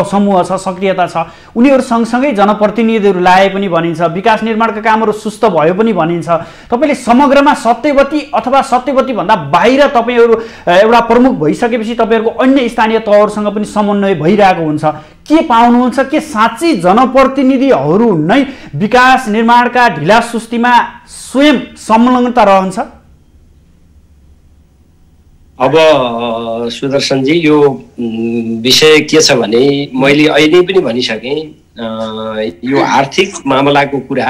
समूह छ, सक्रियता छ, उनीहरू सँगसँगै जनप्रतिनिधिहरू लाए पनि भनिन्छ, विकास निर्माणका कामहरू सुस्त भयो पनि भनिन्छ। तपाईँले समग्रमा सत्यवती अथवा सत्यवतीभन्दा बाहिर तपाईँहरू एउटा प्रमुख भइसकेपछि तपाईँहरूको अन्य स्थानीय तहहरूसँग पनि समन्वय भइरहेको हुन्छ, के पाउनुहुन्छ? के साँच्चै जनप्रतिनिधिहरू नै विकास निर्माणका ढिला सुस्तीमा स्वयं संलग्नता रहन्छ? अब सुदर्शनजी, यो विषय के छ भने मैले अहिले पनि भनिसकेँ, यो आर्थिक मामलाको कुरा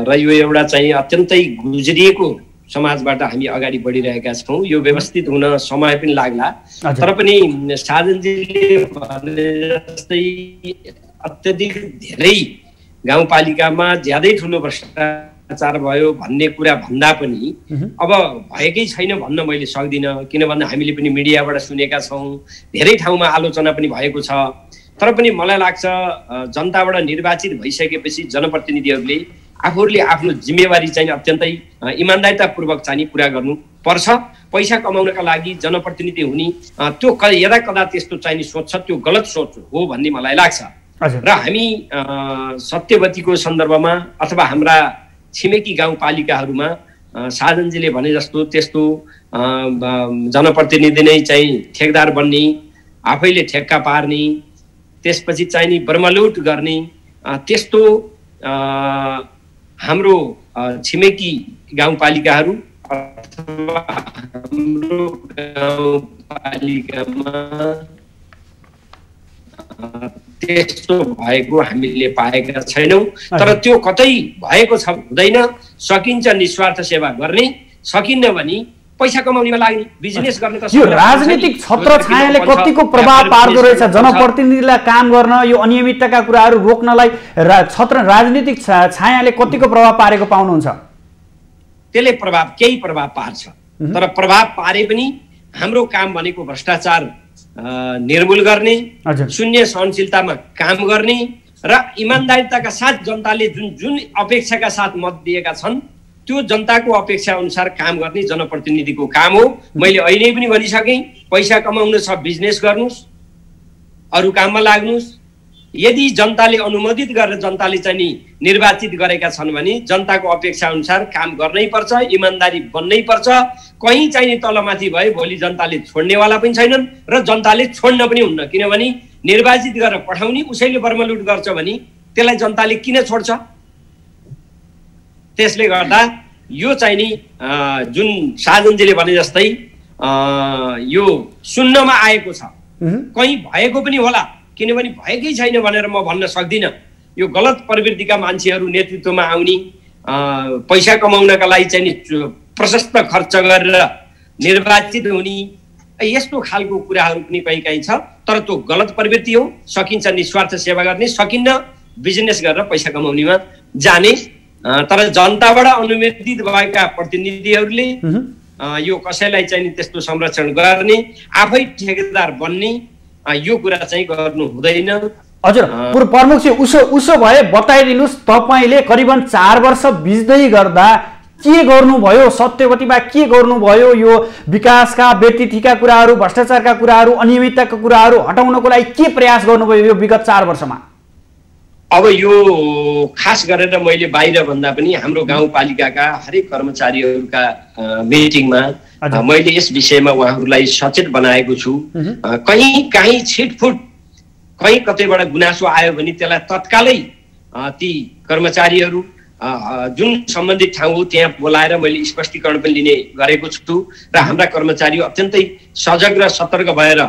र यो एउटा चाहिँ अत्यन्तै गुज्रिएको समाजबाट हामी अगाडि बढिरहेका छौँ। यो व्यवस्थित हुन समय पनि लाग्ला, तर पनि साजनजीले भने जस्तै अत्यधिक धेरै गाउँपालिकामा ज्यादै ठुलो भ्रष्टाचार भयो भन्ने कुरा भन्दा पनि अब भएकै छैन भन्न मैले सक्दिनँ, किन भन्दा हामीले पनि मिडियाबाट सुनेका छौँ, धेरै ठाउँमा आलोचना पनि भएको छ। तर पनि मलाई लाग्छ जनताबाट निर्वाचित भइसकेपछि जनप्रतिनिधिहरूले आफूहरूले आफ्नो जिम्मेवारी चाहिँ अत्यन्तै इमान्दारितापूर्वक चाहिँ पुरा गर्नुपर्छ। पैसा कमाउनका लागि जनप्रतिनिधि हुने त्यो यदा कदा त्यस्तो चाहिने सोच छ, त्यो गलत सोच हो भन्ने मलाई लाग्छ। र हामी सत्यवतीको सन्दर्भमा अथवा हाम्रा छिमेकी गाउँपालिकाहरूमा साधनजीले भने जस्तो त्यस्तो जनप्रतिनिधि नै चाहिँ ठेकदार बन्ने, आफैले ठेक्का पार्ने, त्यसपछि चाहिँ नि बर्मलुट गर्ने त्यस्तो हाम्रो छिमेकी गाउँपालिकाहरू अथवा हाम्रो गाउँपालिकामा त्यस्तो भएको हामीले पाएका छैनौँ। तर त्यो कतै भएको छ हुँदैन, सकिन्छ निस्वार्थ सेवा गर्ने, सकिन्न भने पैसा कमाउनेमा लाग्ने, बिजनेस गर्ने। यो राजनीतिक छत्र छायाले कतिको प्रभाव पार्दो रहेछ जनप्रतिनिधिलाई काम गर्न, यो अनियमितताका कुराहरू रोक्नलाई राजनीतिक छायाले कतिको प्रभाव पारेको पाउनुहुन्छ? त्यसले केही प्रभाव पार्छ, तर प्रभाव पारे पनि हाम्रो काम भनेको भ्रष्टाचार निर्मूल गर्ने, शून्य सहनशीलतामा काम गर्ने र इमान्दारिताका साथ जनताले जुन अपेक्षाका साथ मत दिएका छन् त्यो जनताको अपेक्षा अनुसार काम गर्ने जनप्रतिनिधिको काम हो। मैले अहिले पनि भनिसकेँ, पैसा कमाउनु छ बिजनेस गर्नुस्, अरू काममा लाग्नुस्। यदि जनताले अनुमोदित गरेर जनताले चाहिँ नि निर्वाचित गरेका छन् भने जनताको अपेक्षा अनुसार काम गर्नै पर्छ, इमान्दारी बन्नै पर्छ। कहीँ चाहिँ तलमाथि भए भोलि जनताले छोड्नेवाला पनि छैनन् र जनताले छोड्न पनि हुन्न, किनभने निर्वाचित गरेर पठाउने उसैले बर्मलुट गर्छ भने त्यसलाई जनताले किन छोड्छ? त्यसले गर्दा यो चाहिँ नि जुन साधनजीले भने जस्तै यो सुन्नमा आएको छ, कहीँ भएको पनि होला, किनभने भएकै छैन भनेर म भन्न सक्दिनँ। यो गलत प्रवृत्तिका मान्छेहरू नेतृत्वमा आउने, पैसा कमाउनका लागि चाहिँ प्रशस्त खर्च गरेर निर्वाचित हुने, यस्तो खालको कुराहरू पनि कहीँ छ। तर त्यो गलत प्रवृत्ति हो। सकिन्छ निस्वार्थ सेवा गर्ने, सकिन्न बिजनेस गरेर पैसा कमाउनेमा जाने। तर जनताबाट अनुमोदित भएका प्रतिनिधिहरूले यो कसैलाई चाहिँ त्यस्तो संरक्षण गर्ने, आफै ठेकेदार बन्ने यो कुरा चाहिँ गर्नु हुँदैन। हजुर पूर्व प्रमुख चाहिँ उसो भए बताइदिनुहोस्, तपाईँले करिबन 4 वर्ष बित्दै गर्दा के गर्नुभयो? सत्यवतीमा के गर्नुभयो? यो विकासका व्यतिथिका कुराहरू, भ्रष्टाचारका कुराहरू, अनियमितताका कुराहरू हटाउनको लागि के प्रयास गर्नुभयो यो विगत 4 वर्षमा? अब यो खास गरेर मैले बाहिर भन्दा पनि हाम्रो गाउँपालिकाका हरेक कर्मचारीहरूका मिटिङमा मैले यस विषयमा उहाँहरूलाई सचेत बनाएको छु। कहीँ छिटफुट कहीँ कतैबाट गुनासो आयो भने त्यसलाई तत्कालै ती कर्मचारीहरू जुन सम्बन्धित ठाउँ हो त्यहाँ बोलाएर मैले स्पष्टीकरण पनि लिने गरेको छु र हाम्रा कर्मचारी अत्यन्तै सजग र सतर्क भएर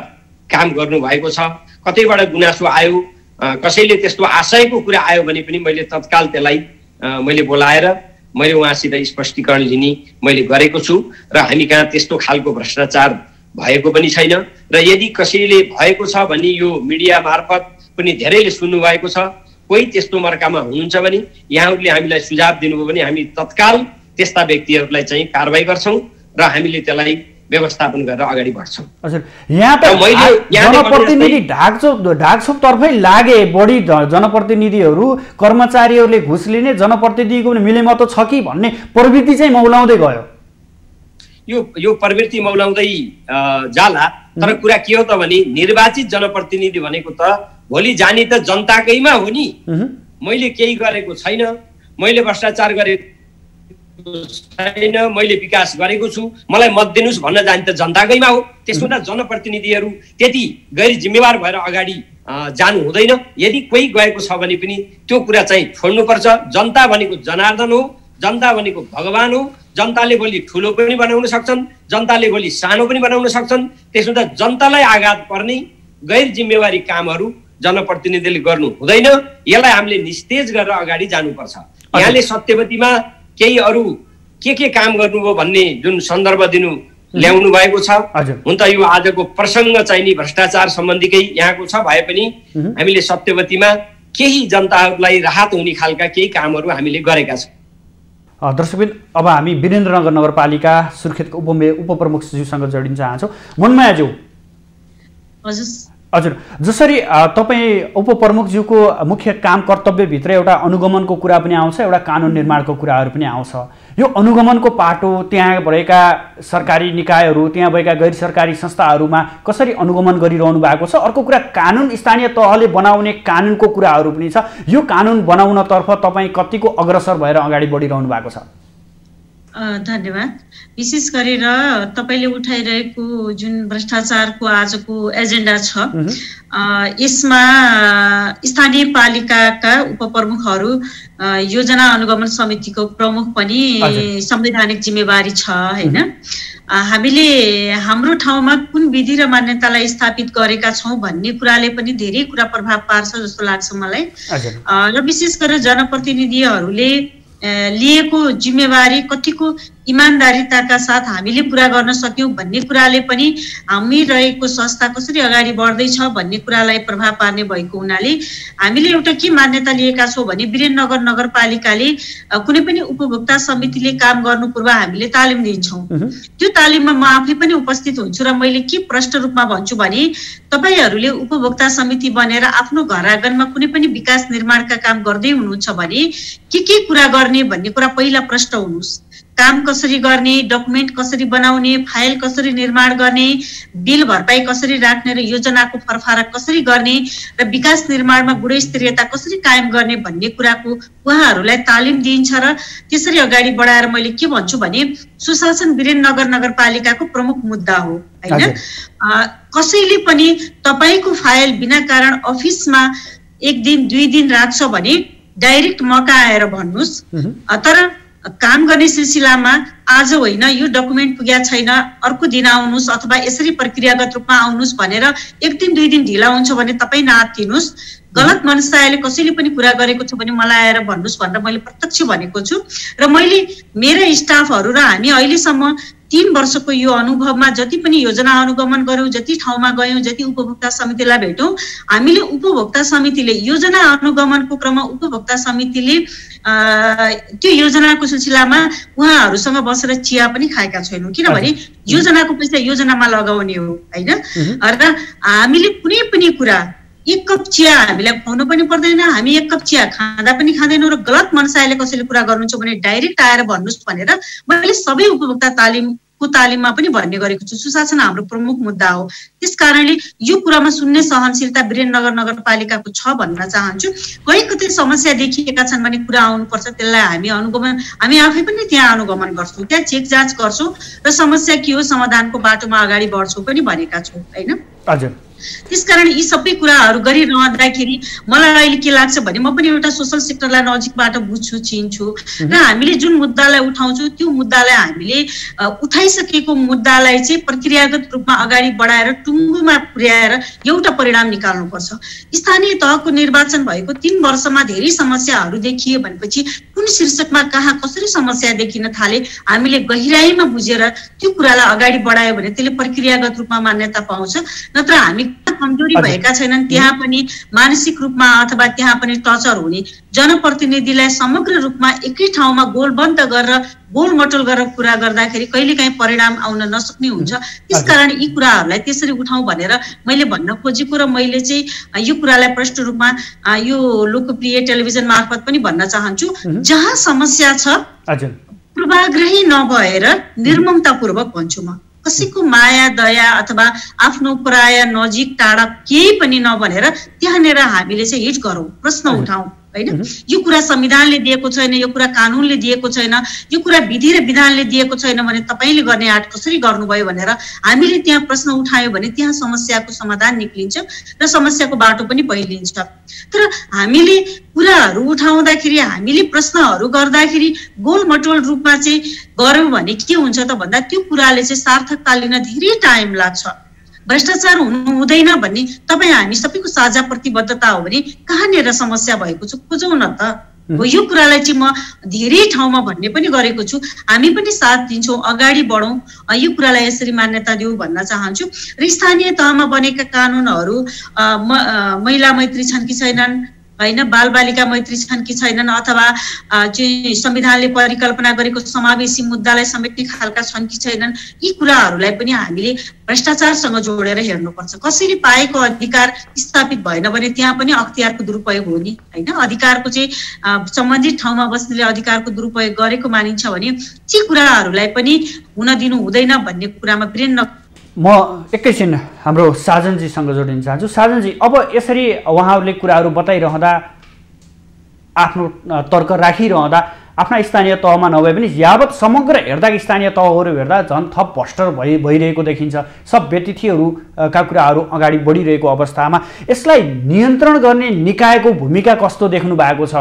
काम गर्नुभएको छ। कतैबाट गुनासो आयो, कसैले त्यस्तो आशयको कुरा आयो भने पनि मैले तत्काल त्यसलाई मैले बोलाएर मैले उहाँसित स्पष्टीकरण लिने मैले गरेको छु र हामी कहाँ त्यस्तो खालको भ्रष्टाचार भएको पनि छैन। र यदि कसैले भएको छ भने यो मिडिया मार्फत पनि धेरैले सुन्नु भएको छ, कोही त्यस्तो मर्कामा हुनुहुन्छ भने यहाँहरूले हामीलाई सुझाव दिनुभयो भने हामी तत्काल त्यस्ता व्यक्तिहरूलाई चाहिँ कारबाही गर्छौँ र हामीले त्यसलाई व्यवस्थापन गरेर अगाडि बढ्छौँ। हजुर, यहाँ त जनप्रतिनिधि ढाकछोप तर्फै लागे बढी जनप्रतिनिधिहरू, कर्मचारीहरूले घुस लिने, जनप्रतिनिधिको पनि मिलेमतो छ कि भन्ने प्रवृत्ति चाहिँ मौलाउँदै गयो। यो प्रवृत्ति मौलाउँदै जाला। तर कुरा के हो त भने निर्वाचित जनप्रतिनिधि भनेको त भोलि जाने त जनताकैमा हो नि। मैले केही गरेको छैन, मैले भ्रष्टाचार गरेको छैन, मैले विकास गरेको छु, मलाई मत दिनुहोस् भन्न जाने त जनताकैमा हो। त्यसो त जनप्रतिनिधिहरू त्यति गैर जिम्मेवार भएर अगाडि जानु हुँदैन। यदि कोही गएको छ भने पनि त्यो कुरा चाहिँ छोड्नुपर्छ। जनता भनेको जनार्दन हो, जनता भनेको भगवान हो। जनताले भोलि ठुलो पनि बनाउन सक्छन्, जनताले भोलि सानो पनि बनाउन सक्छन्। त्यसो त जनतालाई आघात पर्ने गैर जिम्मेवारी कामहरू जनप्रतिनिधिले गर्नु हुँदैन। यसलाई हामीले निस्तेज गरेर अगाडि जानुपर्छ। यहाँले सत्यवतीमा केही अरू के काम गर्नुभयो भन्ने जुन सन्दर्भ ल्याउनु भएको छ, हुन त यो आजको प्रसङ्ग चाहिँ नि भ्रष्टाचार सम्बन्धीकै यहाँको छ भए पनि हामीले सत्यवतीमा केही जनताहरूलाई राहत हुने खालका केही कामहरू हामीले गरेका छौँ। दर्शकबिन, अब हामी वीरेन्द्रनगर नगरपालिका सुर्खेतको उपप्रमुखज्यूसँग जोडिन चाहन्छौँ। मनमायाज्यू, हजुर, जसरी तपाईँ उपप्रमुखज्यूको मुख्य काम कर्तव्यभित्र एउटा अनुगमनको कुरा पनि आउँछ, एउटा कानुन निर्माणको कुराहरू पनि आउँछ। यो अनुगमनको पाटो त्यहाँ भएका सरकारी निकायहरू, त्यहाँ भएका गैर सरकारी संस्थाहरूमा कसरी अनुगमन गरिरहनु भएको छ? अर्को कुरा, कानुन स्थानीय तहले बनाउने कानुनको कुराहरू पनि छ। यो कानुन बनाउनतर्फ तपाईँ कतिको अग्रसर भएर अगाडि बढिरहनु भएको छ? धन्यवाद। विशेष गरेर तपाईँले उठाइरहेको जुन भ्रष्टाचारको आजको एजेन्डा छ, यसमा स्थानीय पालिकाका उपप्रमुखहरू योजना अनुगमन समितिको प्रमुख पनि संवैधानिक जिम्मेवारी छ हैन। हामीले हाम्रो ठाउँमा कुन विधि र मान्यतालाई स्थापित गरेका छौँ भन्ने कुराले पनि धेरै कुरा प्रभाव पार्छ जस्तो लाग्छ मलाई। र विशेष गरेर जनप्रतिनिधिहरूले लिएको जिम्मेवारी कतिको इमानदारिताका साथ हामीले पुरा गर्न सक्यौं भन्ने कुराले पनि हामी रहेको संस्था कसरी अगाडि बढ्दैछ भन्ने कुरालाई प्रभाव पार्ने भएको हुनाले हामीले एउटा के मान्यता लिएका छौं भने वीरेन्द्रनगर नगरपालिकाले कुनै पनि उपभोक्ता समितिले काम गर्नु पूर्व हामीले तालिम दिन्छौं। त्यो तालिममा म आफै पनि उपस्थित हुन्छु र मैले के प्रष्ट रूपमा भन्छु भने तपाईहरुले उपभोक्ता समिति बनेर आफ्नो घर आँगनमा कुनै पनि विकास निर्माणका काम गर्दै हुनुहुन्छ भने के कुरा गर्ने भन्ने कुरा पहिला प्रष्ट हुनुस्। काम कसरी गर्ने, डकुमेन्ट कसरी बनाउने, फाइल कसरी निर्माण गर्ने, बिल भरपाई कसरी राख्ने र योजनाको फरफारक कसरी गर्ने र विकास निर्माणमा गुणस्तरीयता कसरी कायम गर्ने भन्ने कुराको उहाँहरूलाई तालिम दिइन्छ र त्यसरी अगाडि बढाएर मैले के भन्छु भने सुशासन वीरेन्द्रनगर नगरपालिकाको प्रमुख मुद्दा हो हैन। कसैले पनि तपाईको फाइल बिना कारण अफिसमा एक दिन दुई दिन राख्छ भने डाइरेक्ट मका आएर भन्नुस्, तर काम गर्ने सिलसिलामा आज होइन यो डकुमेन्ट पुग्या छैन अर्को दिन आउनुस् अथवा यसरी प्रक्रियागत रूपमा आउनुस् भनेर एक दिन दुई दिन ढिला हुन्छ भने तपाई नआत्तिनुस्। गलत मनसायले कसैले पनि कुरा गरेको छ भने मलाई आएर भन्नुस् भनेर मैले प्रत्यक्ष भनेको छु र मैले मेरा स्टाफहरू र हामी अहिलेसम्म 3 वर्षको यो अनुभवमा जति पनि योजना अनुगमन गर्यौं, जति ठाउँमा गयौं, जति उपभोक्ता समितिलाई भेटौं, हामीले उपभोक्ता समितिले योजना अनुगमनको क्रममा उपभोक्ता समितिले त्यो योजनाको सिलसिलामा उहाँहरूसँग बसेर चिया पनि खाएका छैनौं। किनभने योजनाको पैसा योजनामा लगाउने हो हैन। र हामीले कुनै पनि कुरा एक कप चिया हामीलाई खुवाउनु पनि पर्दैन, हामी एक कप चिया खाँदा पनि खाँदैनौँ र गलत मनसायले कसैले कुरा गर्नुहुन्छ भने डाइरेक्ट आएर भन्नुस् भनेर मैले सबै उपभोक्ता तालिममा पनि भन्ने गरेको छु। सुशासन हाम्रो प्रमुख मुद्दा हो। त्यसकारणले यो कुरामा सुन्ने सहनशीलता वीरेन्द्रनगर नगरपालिकाको छ भन्न चाहन्छु। कतै समस्या देखिएका छन् भने कुरा आउनुपर्छ, त्यसलाई हामी आफै पनि त्यहाँ अनुगमन गर्छौं, त्यहाँ चेक जाँच गर्छौं र समस्या के हो समाधानको बाटोमा अगाडि बढ्छौं पनि भनेका छौं हैन। हजुर, त्यसकारण यी सबै कुराहरू गरिरहँदाखेरि मलाई अहिले के लाग्छ भने म पनि एउटा सोशल सेक्टरलाई नजिकबाट बुझ्छु, चिन्छु र हामीले जुन मुद्दालाई उठाउँछौं त्यो मुद्दालाई हामीले उठाइसकेको मुद्दालाई चाहिँ प्रक्रियागत रूपमा अगाडि बढाएर टुङ्गोमा पुर्याएर एउटा परिणाम निकाल्नुपर्छ। स्थानीय तहको निर्वाचन भएको 3 वर्षमा धेरै समस्याहरू देखिए भनेपछि कुन शीर्षकमा कहाँ कसरी समस्या देखिन थाले हामीले गहिराईमा बुझेर त्यो कुरालाई अगाडि बढायो भने त्यसले प्रक्रियागत रूपमा मान्यता पाउँछ। नत्र हामी कमजोरी भएका छैनन् त्यहाँ पनि मानसिक रूपमा अथवा त्यहाँ पनि टचर हुने जनप्रतिनिधिलाई समग्र रूपमा एकै ठाउँमा गोलबन्द गरेर गोलमटोल गरेर कुरा गर्दाखेरि कहिलेकाहीँ परिणाम आउन नसक्ने हुन्छ। त्यसकारण यी कुराहरूलाई त्यसरी उठाउँ भनेर मैले भन्न खोजेको र मैले चाहिँ यो कुरालाई प्रष्ट रूपमा यो लोकप्रिय टेलिभिजन मार्फत पनि भन्न चाहन्छु। जहाँ समस्या छ पूर्वाग्रही नभएर निर्ममतापूर्वक भन्छु म, कसैको माया दया अथवा आफ्नो पराया नजिक टाढा केही पनि नभनेर त्यहाँनिर हामीले चाहिँ हिट गरौँ, प्रश्न उठाउँ हैन। यो कुरा संविधानले दिएको छैन, यो कुरा कानूनले दिएको छैन, यो कुरा विधि र विधानले दिएको छैन भने तपाईले गर्ने आँट कसरी गर्नुभयो भनेर हामीले त्यहाँ प्रश्न उठायो भने त्यहाँ समस्याको समाधान निक्लिन्छ र समस्याको बाटो पनि पहिलिन्छ। तर हामीले कुराहरू उठाउँदाखेरि हामीले प्रश्नहरू गर्दाखेरि गोलमटोल रूपमा चाहिँ गर्यौं भने के हुन्छ त भन्दा त्यो कुराले चाहिँ सार्थकता लिन धेरै टाइम लाग्छ। भ्रष्टाचार हुनु हुँदैन भन्ने तपाई हामी सबैको साझा प्रतिबद्धता हो भने कहाँनिर समस्या भएको छ खोजौं न त। यो कुरालाई चाहिँ म धेरै ठाउँमा भन्ने पनि गरेको छु, हामी पनि साथ दिन्छौं, अगाडि बढौं, यो कुरालाई यसरी मान्यता दिऊ भन्न चाहन्छु। र स्थानीय तहमा बनेका कानूनहरू महिला मैत्री छन् कि छैनन्, होइन, बालबालिका मैत्री छन् कि छैनन्, अथवा चाहिँ संविधानले परिकल्पना गरेको समावेशी मुद्दालाई समेट्ने खालका छन् कि छैनन्, यी कुराहरूलाई पनि हामीले भ्रष्टाचारसँग जोडेर हेर्नुपर्छ। कसैले पाएको अधिकार स्थापित भएन भने त्यहाँ पनि अख्तियारको दुरुपयोग हो नि, होइन। अधिकारको चाहिँ सम्बन्धित ठाउँमा बस्नेले अधिकारको दुरुपयोग गरेको मानिन्छ भने ती कुराहरूलाई पनि हुन दिनु हुँदैन भन्ने कुरामा वीरेन्द्र। म एकैछिन हाम्रो साजनजीसँग जोडिन चाहन्छु। साजनजी, अब यसरी उहाँहरूले कुराहरू बताइरहँदा, आफ्नो तर्क राखिरहँदा आफ्ना स्थानीय तहमा नभए पनि यावत समग्र हेर्दा स्थानीय तहहरू हेर्दा झन् थप भ्रष्ट भइरहेको देखिन्छ। सब व्यतिथिहरूका कुराहरू अगाडि बढिरहेको अवस्थामा यसलाई नियन्त्रण गर्ने निकायको भूमिका कस्तो देख्नु भएको छ?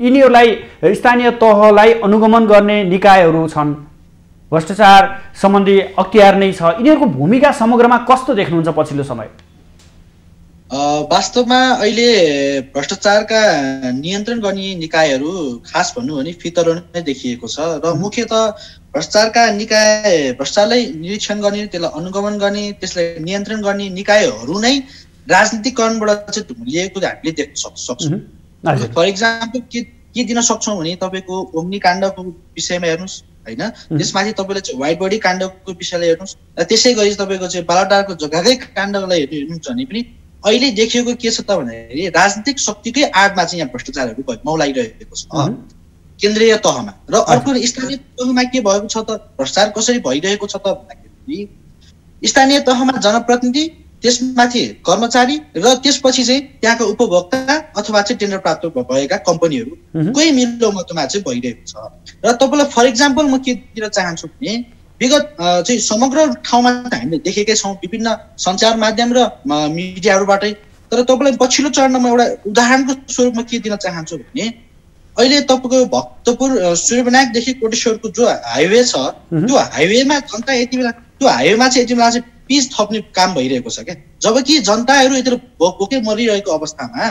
यिनीहरूलाई स्थानीय तहलाई अनुगमन गर्ने निकायहरू छन्, भ्रष्टाचार सम्बन्धी अख्तियार नै छ, यिनीहरूको भूमिका समग्रमा कस्तो देख्नुहुन्छ पछिल्लो समय? वास्तवमा अहिले भ्रष्टाचारका नियन्त्रण गर्ने निकायहरू खास भन्नु भने फितरो नै देखिएको छ र मुख्यतः भ्रष्टाचारका निकाय, भ्रष्टाचारलाई निरीक्षण गर्ने, त्यसलाई अनुगमन गर्ने, त्यसलाई नियन्त्रण गर्ने निकायहरू नै राजनीतिकरणबाट चाहिँ धुलिएको हामीले देख्न सक्छौँ। फर इक्जाम्पल के दिन सक्छौँ भने तपाईँको ओम्नी काण्डको विषयमा हेर्नुहोस्, होइन, त्यसमाथि तपाईँले चाहिँ व्हाइट बडी काण्डको विषयलाई हेर्नुहोस्, र त्यसै गरी तपाईँको चाहिँ बालाटारको जग्गाकै काण्डलाई हेर्नुहुन्छ भने पनि अहिले देखिएको के छ त भन्दाखेरि राजनीतिक शक्तिकै आडमा चाहिँ यहाँ भ्रष्टाचारहरू मौलाइरहेको छ केन्द्रीय तहमा। र अर्को स्थानीय तहमा के भएको छ त, भ्रष्टाचार कसरी भइरहेको छ त भन्दाखेरि स्थानीय तहमा जनप्रतिनिधि, त्यसमाथि कर्मचारी र त्यसपछि चाहिँ त्यहाँका उपभोक्ता अथवा चाहिँ टेन्डर प्राप्त भएका कम्पनीहरू कोही मिलोमतोमा चाहिँ भइरहेको छ। र तपाईँलाई फर इक्जाम्पल म के दिन चाहन्छु भने विगत चाहिँ समग्र ठाउँमा हामीले देखेकै छौँ विभिन्न सञ्चार माध्यम र मिडियाहरूबाटै। तर तपाईँलाई पछिल्लो चरणमा एउटा उदाहरणको स्वरूपमा के दिन चाहन्छु भने अहिले तपाईँको भक्तपुर सूर्यविनायकदेखि कोटेश्वरको जो हाइवे छ, त्यो हाइवेमा जनता यति बेला त्यो हाइवेमा चाहिँ यति बेला चाहिँ पिच थप्ने काम भइरहेको छ क्या। जबकि जनताहरू यति भोकै मरिरहेको अवस्थामा,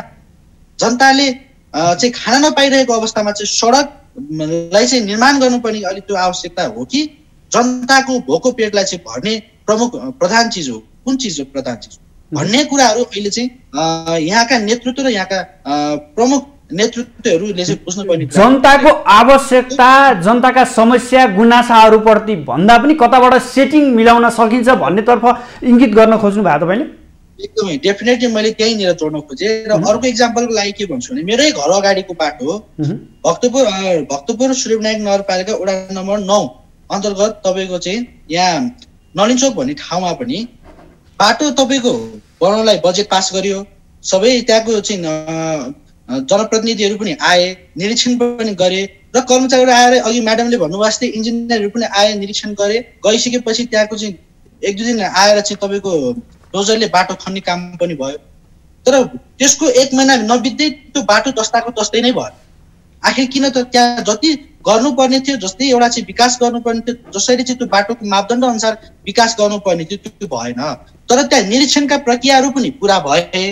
जनताले चाहिँ खाना नपाइरहेको अवस्थामा चाहिँ सडकलाई चाहिँ निर्माण गर्नुपर्ने अलिक त्यो आवश्यकता हो कि जनताको भोको पेटलाई चाहिँ भर्ने प्रधान चिज हो, कुन चिज हो प्रधान चिज भन्ने कुराहरू अहिले चाहिँ यहाँका नेतृत्व र यहाँका प्रमुख नेतृत्वहरूले चाहिँ बुझ्नुपर्ने। जनताको आवश्यकता, जनताका समस्या गुनासाहरूप्रति भन्दा पनि कताबाट सेटिङ मिलाउन सकिन्छ भन्नेतर्फ इङ्गित गर्न खोज्नु भयो तपाईँले? एकदमै डेफिनेटली मैले त्यहीँनिर जोड्न खोजेँ। र अर्को इक्जाम्पलको लागि के भन्छु भने मेरै घर अगाडिको बाटो भक्तपुर सूर्यविनायक नगरपालिका वडा नम्बर 9 अन्तर्गत तपाईँको चाहिँ यहाँ नलिनचोक भन्ने ठाउँमा पनि बाटो तपाईँको बनाउनलाई बजेट पास गरियो, सबै त्यहाँको चाहिँ जनप्रतिनिधिहरू पनि आए, निरीक्षण पनि गरे र कर्मचारीहरू आएर अघि म्याडमले भन्नुभएको जस्तै इन्जिनियरहरू पनि आए, निरीक्षण गरे। गइसकेपछि त्यहाँको चाहिँ 1-2 दिन आएर चाहिँ तपाईँको डोजरले बाटो खन्ने काम पनि भयो। तर त्यसको 1 महिना नबित्दै त्यो बाटो जस्ताको तस्तै नै भयो। आखिर किन त त्यहाँ जति गर्नुपर्ने थियो, जस्तै एउटा चाहिँ विकास गर्नुपर्ने थियो, जसरी चाहिँ त्यो बाटोको मापदण्ड अनुसार विकास गर्नुपर्ने थियो त्यो भएन। तर त्यहाँ निरीक्षणका प्रक्रियाहरू पनि पुरा भए,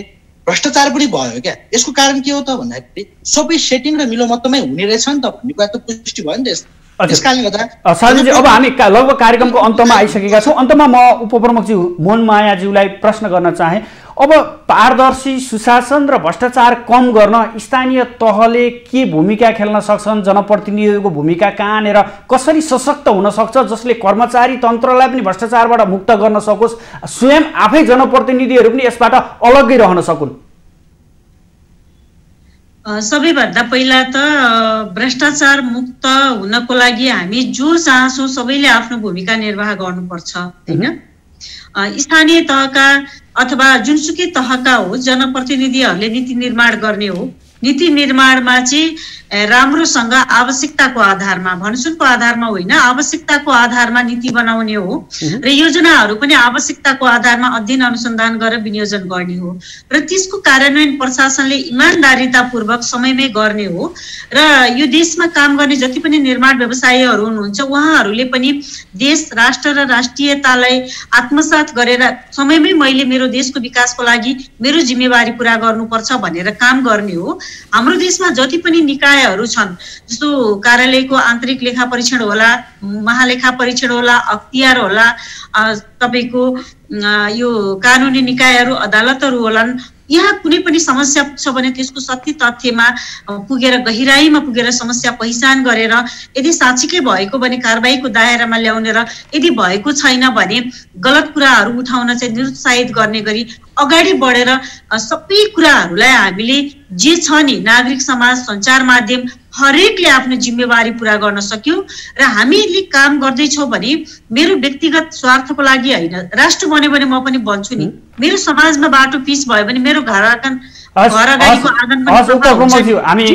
भ्रष्टाचार पनि भयो क्या। यसको कारण के हो त भन्दाखेरि सबै सेटिङ र मिलोमतमै हुने रहेछ नि त भन्ने कुरा त पुष्टि भयो नि त। त्यसकारणले गर्दा साजनजी, अब हामी लगभग कार्यक्रमको अन्तमा आइसकेका छौँ। अन्तमा म उपप्रमुखज्यू मोहनमायाज्यूलाई प्रश्न गर्न चाहे, अब पारदर्शी सुशासन र भ्रष्टाचार कम गर्न स्थानीय तहले के भूमिका खेल्न सक्छन्? जनप्रतिनिधिहरूको भूमिका कहाँनिर कसरी सशक्त हुन सक्छ जसले कर्मचारी तन्त्रलाई पनि भ्रष्टाचारबाट मुक्त गर्न सकोस्, स्वयं आफै जनप्रतिनिधिहरू पनि यसबाट अलग्गै रहन सकुन्? सबैभन्दा पहिला त भ्रष्टाचार मुक्त हुनको लागि हामी जो चाहन्छौँ सबैले आफ्नो भूमिका निर्वाह गर्नुपर्छ, होइन। स्थानीय तहका अथवा जुनसुकै तहका हो जनप्रतिनिधिहरूले नीति निर्माण गर्ने हो। नीति निर्माणमा चाहिँ राम्रोसँग आवश्यकताको आधारमा, भनसुनको आधारमा होइन, आवश्यकताको आधारमा नीति बनाउने हो र योजनाहरू पनि आवश्यकताको आधारमा अध्ययन अनुसन्धान गरेर विनियोजन गर्ने हो र त्यसको कार्यान्वयन प्रशासनले इमानदारितापूर्वक समयमै गर्ने हो। र यो देशमा काम गर्ने जति पनि निर्माण व्यवसायीहरू हुनुहुन्छ उहाँहरूले पनि देश, राष्ट्र र राष्ट्रियतालाई आत्मसात गरेर समयमै मैले मेरो देशको विकासको लागि मेरो जिम्मेवारी पुरा गर्नुपर्छ भनेर काम गर्ने हो। हाम्रो देशमा जति पनि निकायहरू छन्, जस्तो कार्यालयको आन्तरिक लेखा परीक्षण होला, महालेखा परीक्षण होला, अख्तियार होला, तपाईँको यो कानुनी निकायहरू, अदालतहरू होलान्, यहाँ कुनै पनि समस्या छ भने त्यसको सत्य तथ्यमा पुगेर गहिराईमा पुगेर समस्या पहिचान गरेर यदि साँच्चीकै भएको भने कारबाहीको दायरामा ल्याउने र यदि भएको छैन भने गलत कुराहरू उठाउन चाहिँ निरुत्साहित गर्ने गरी अगाडि बढेर सबै कुराहरूलाई हामीले जे छ नि नागरिक समाज सञ्चार माध्यम हरेकले आफ्नो जिम्मेवारी पुरा गर्न सक्यौं र हामीले काम गर्दैछौँ भने मेरो व्यक्तिगत स्वार्थको लागि होइन, राष्ट्र बन्यो भने म पनि बन्छु नि, मेरो समाजमा बाटो पिच भयो भने मेरो घर अगाडिको आँगन हामी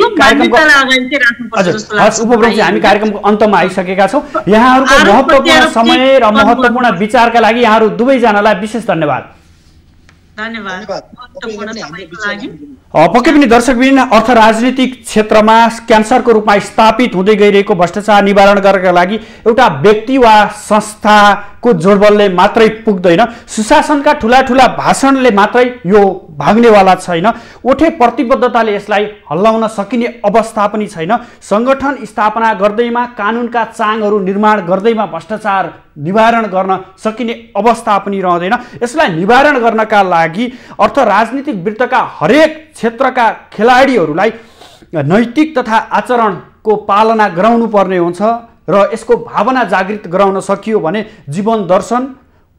कार्यक्रमको अन्तमा आइसकेका छौँ। यहाँहरूको महत्त्वपूर्ण समय र महत्त्वपूर्ण विचारका लागि यहाँहरू दुवैजनालाई विशेष धन्यवाद। पक्कै पनि दर्शकबिन अर्थ राजनीतिक क्षेत्रमा क्यान्सरको रूपमा स्थापित हुँदै गइरहेको भ्रष्टाचार निवारण गर्नका लागि एउटा व्यक्ति वा संस्थाको जोडबलले मात्रै पुग्दैन, सुशासनका ठुला ठुला भाषणले मात्रै यो भाग्नेवाला छैन। उठे प्रतिबद्धताले यसलाई हल्लाउन सकिने अवस्था पनि छैन। संगठन स्थापना गर्दैमा कानुनका चाङहरू निर्माण गर्दैमा भ्रष्टाचार निवारण गर्न सकिने अवस्था पनि रहँदैन। यसलाई निवारण गर्नका लागि अर्थ राजनीतिक वृत्तका हरेक क्षेत्रका खेलाडीहरूलाई नैतिक तथा आचरणको पालना गराउनु पर्ने हुन्छ र यसको भावना जागृत गराउन सकियो भने जीवन दर्शन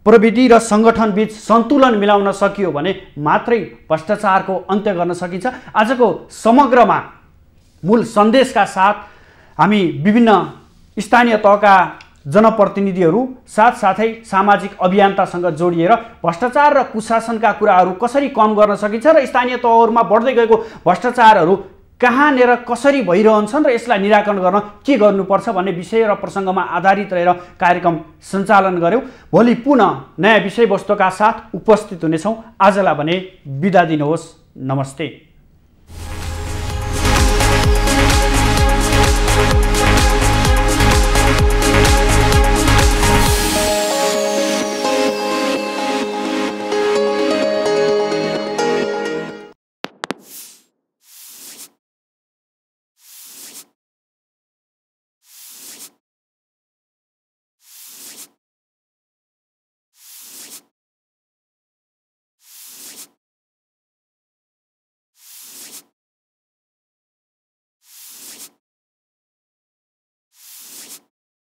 प्रविधि र संगठन बीच सन्तुलन मिलाउन सकियो भने मात्रै भ्रष्टाचारको अन्त्य गर्न सकिन्छ। आजको समग्रमा मूल सन्देशका साथ हामी विभिन्न स्थानीय तहका जनप्रतिनिधिहरू साथसाथै सामाजिक अभियन्तासँग जोडिएर भ्रष्टाचार र कुशासनका कुराहरू कसरी कम गर्न सकिन्छ र स्थानीय तहहरूमा बढ्दै गएको भ्रष्टाचारहरू कहाँनिर कसरी भइरहन्छन् र यसलाई निराकरण गर्न के गर्नुपर्छ भन्ने विषय र प्रसङ्गमा आधारित रहेर कार्यक्रम सञ्चालन गर्यौँ। भोलि पुनः नयाँ विषयवस्तुका साथ उपस्थित हुनेछौँ। आजलाई भने बिदा दिनुहोस्। नमस्ते।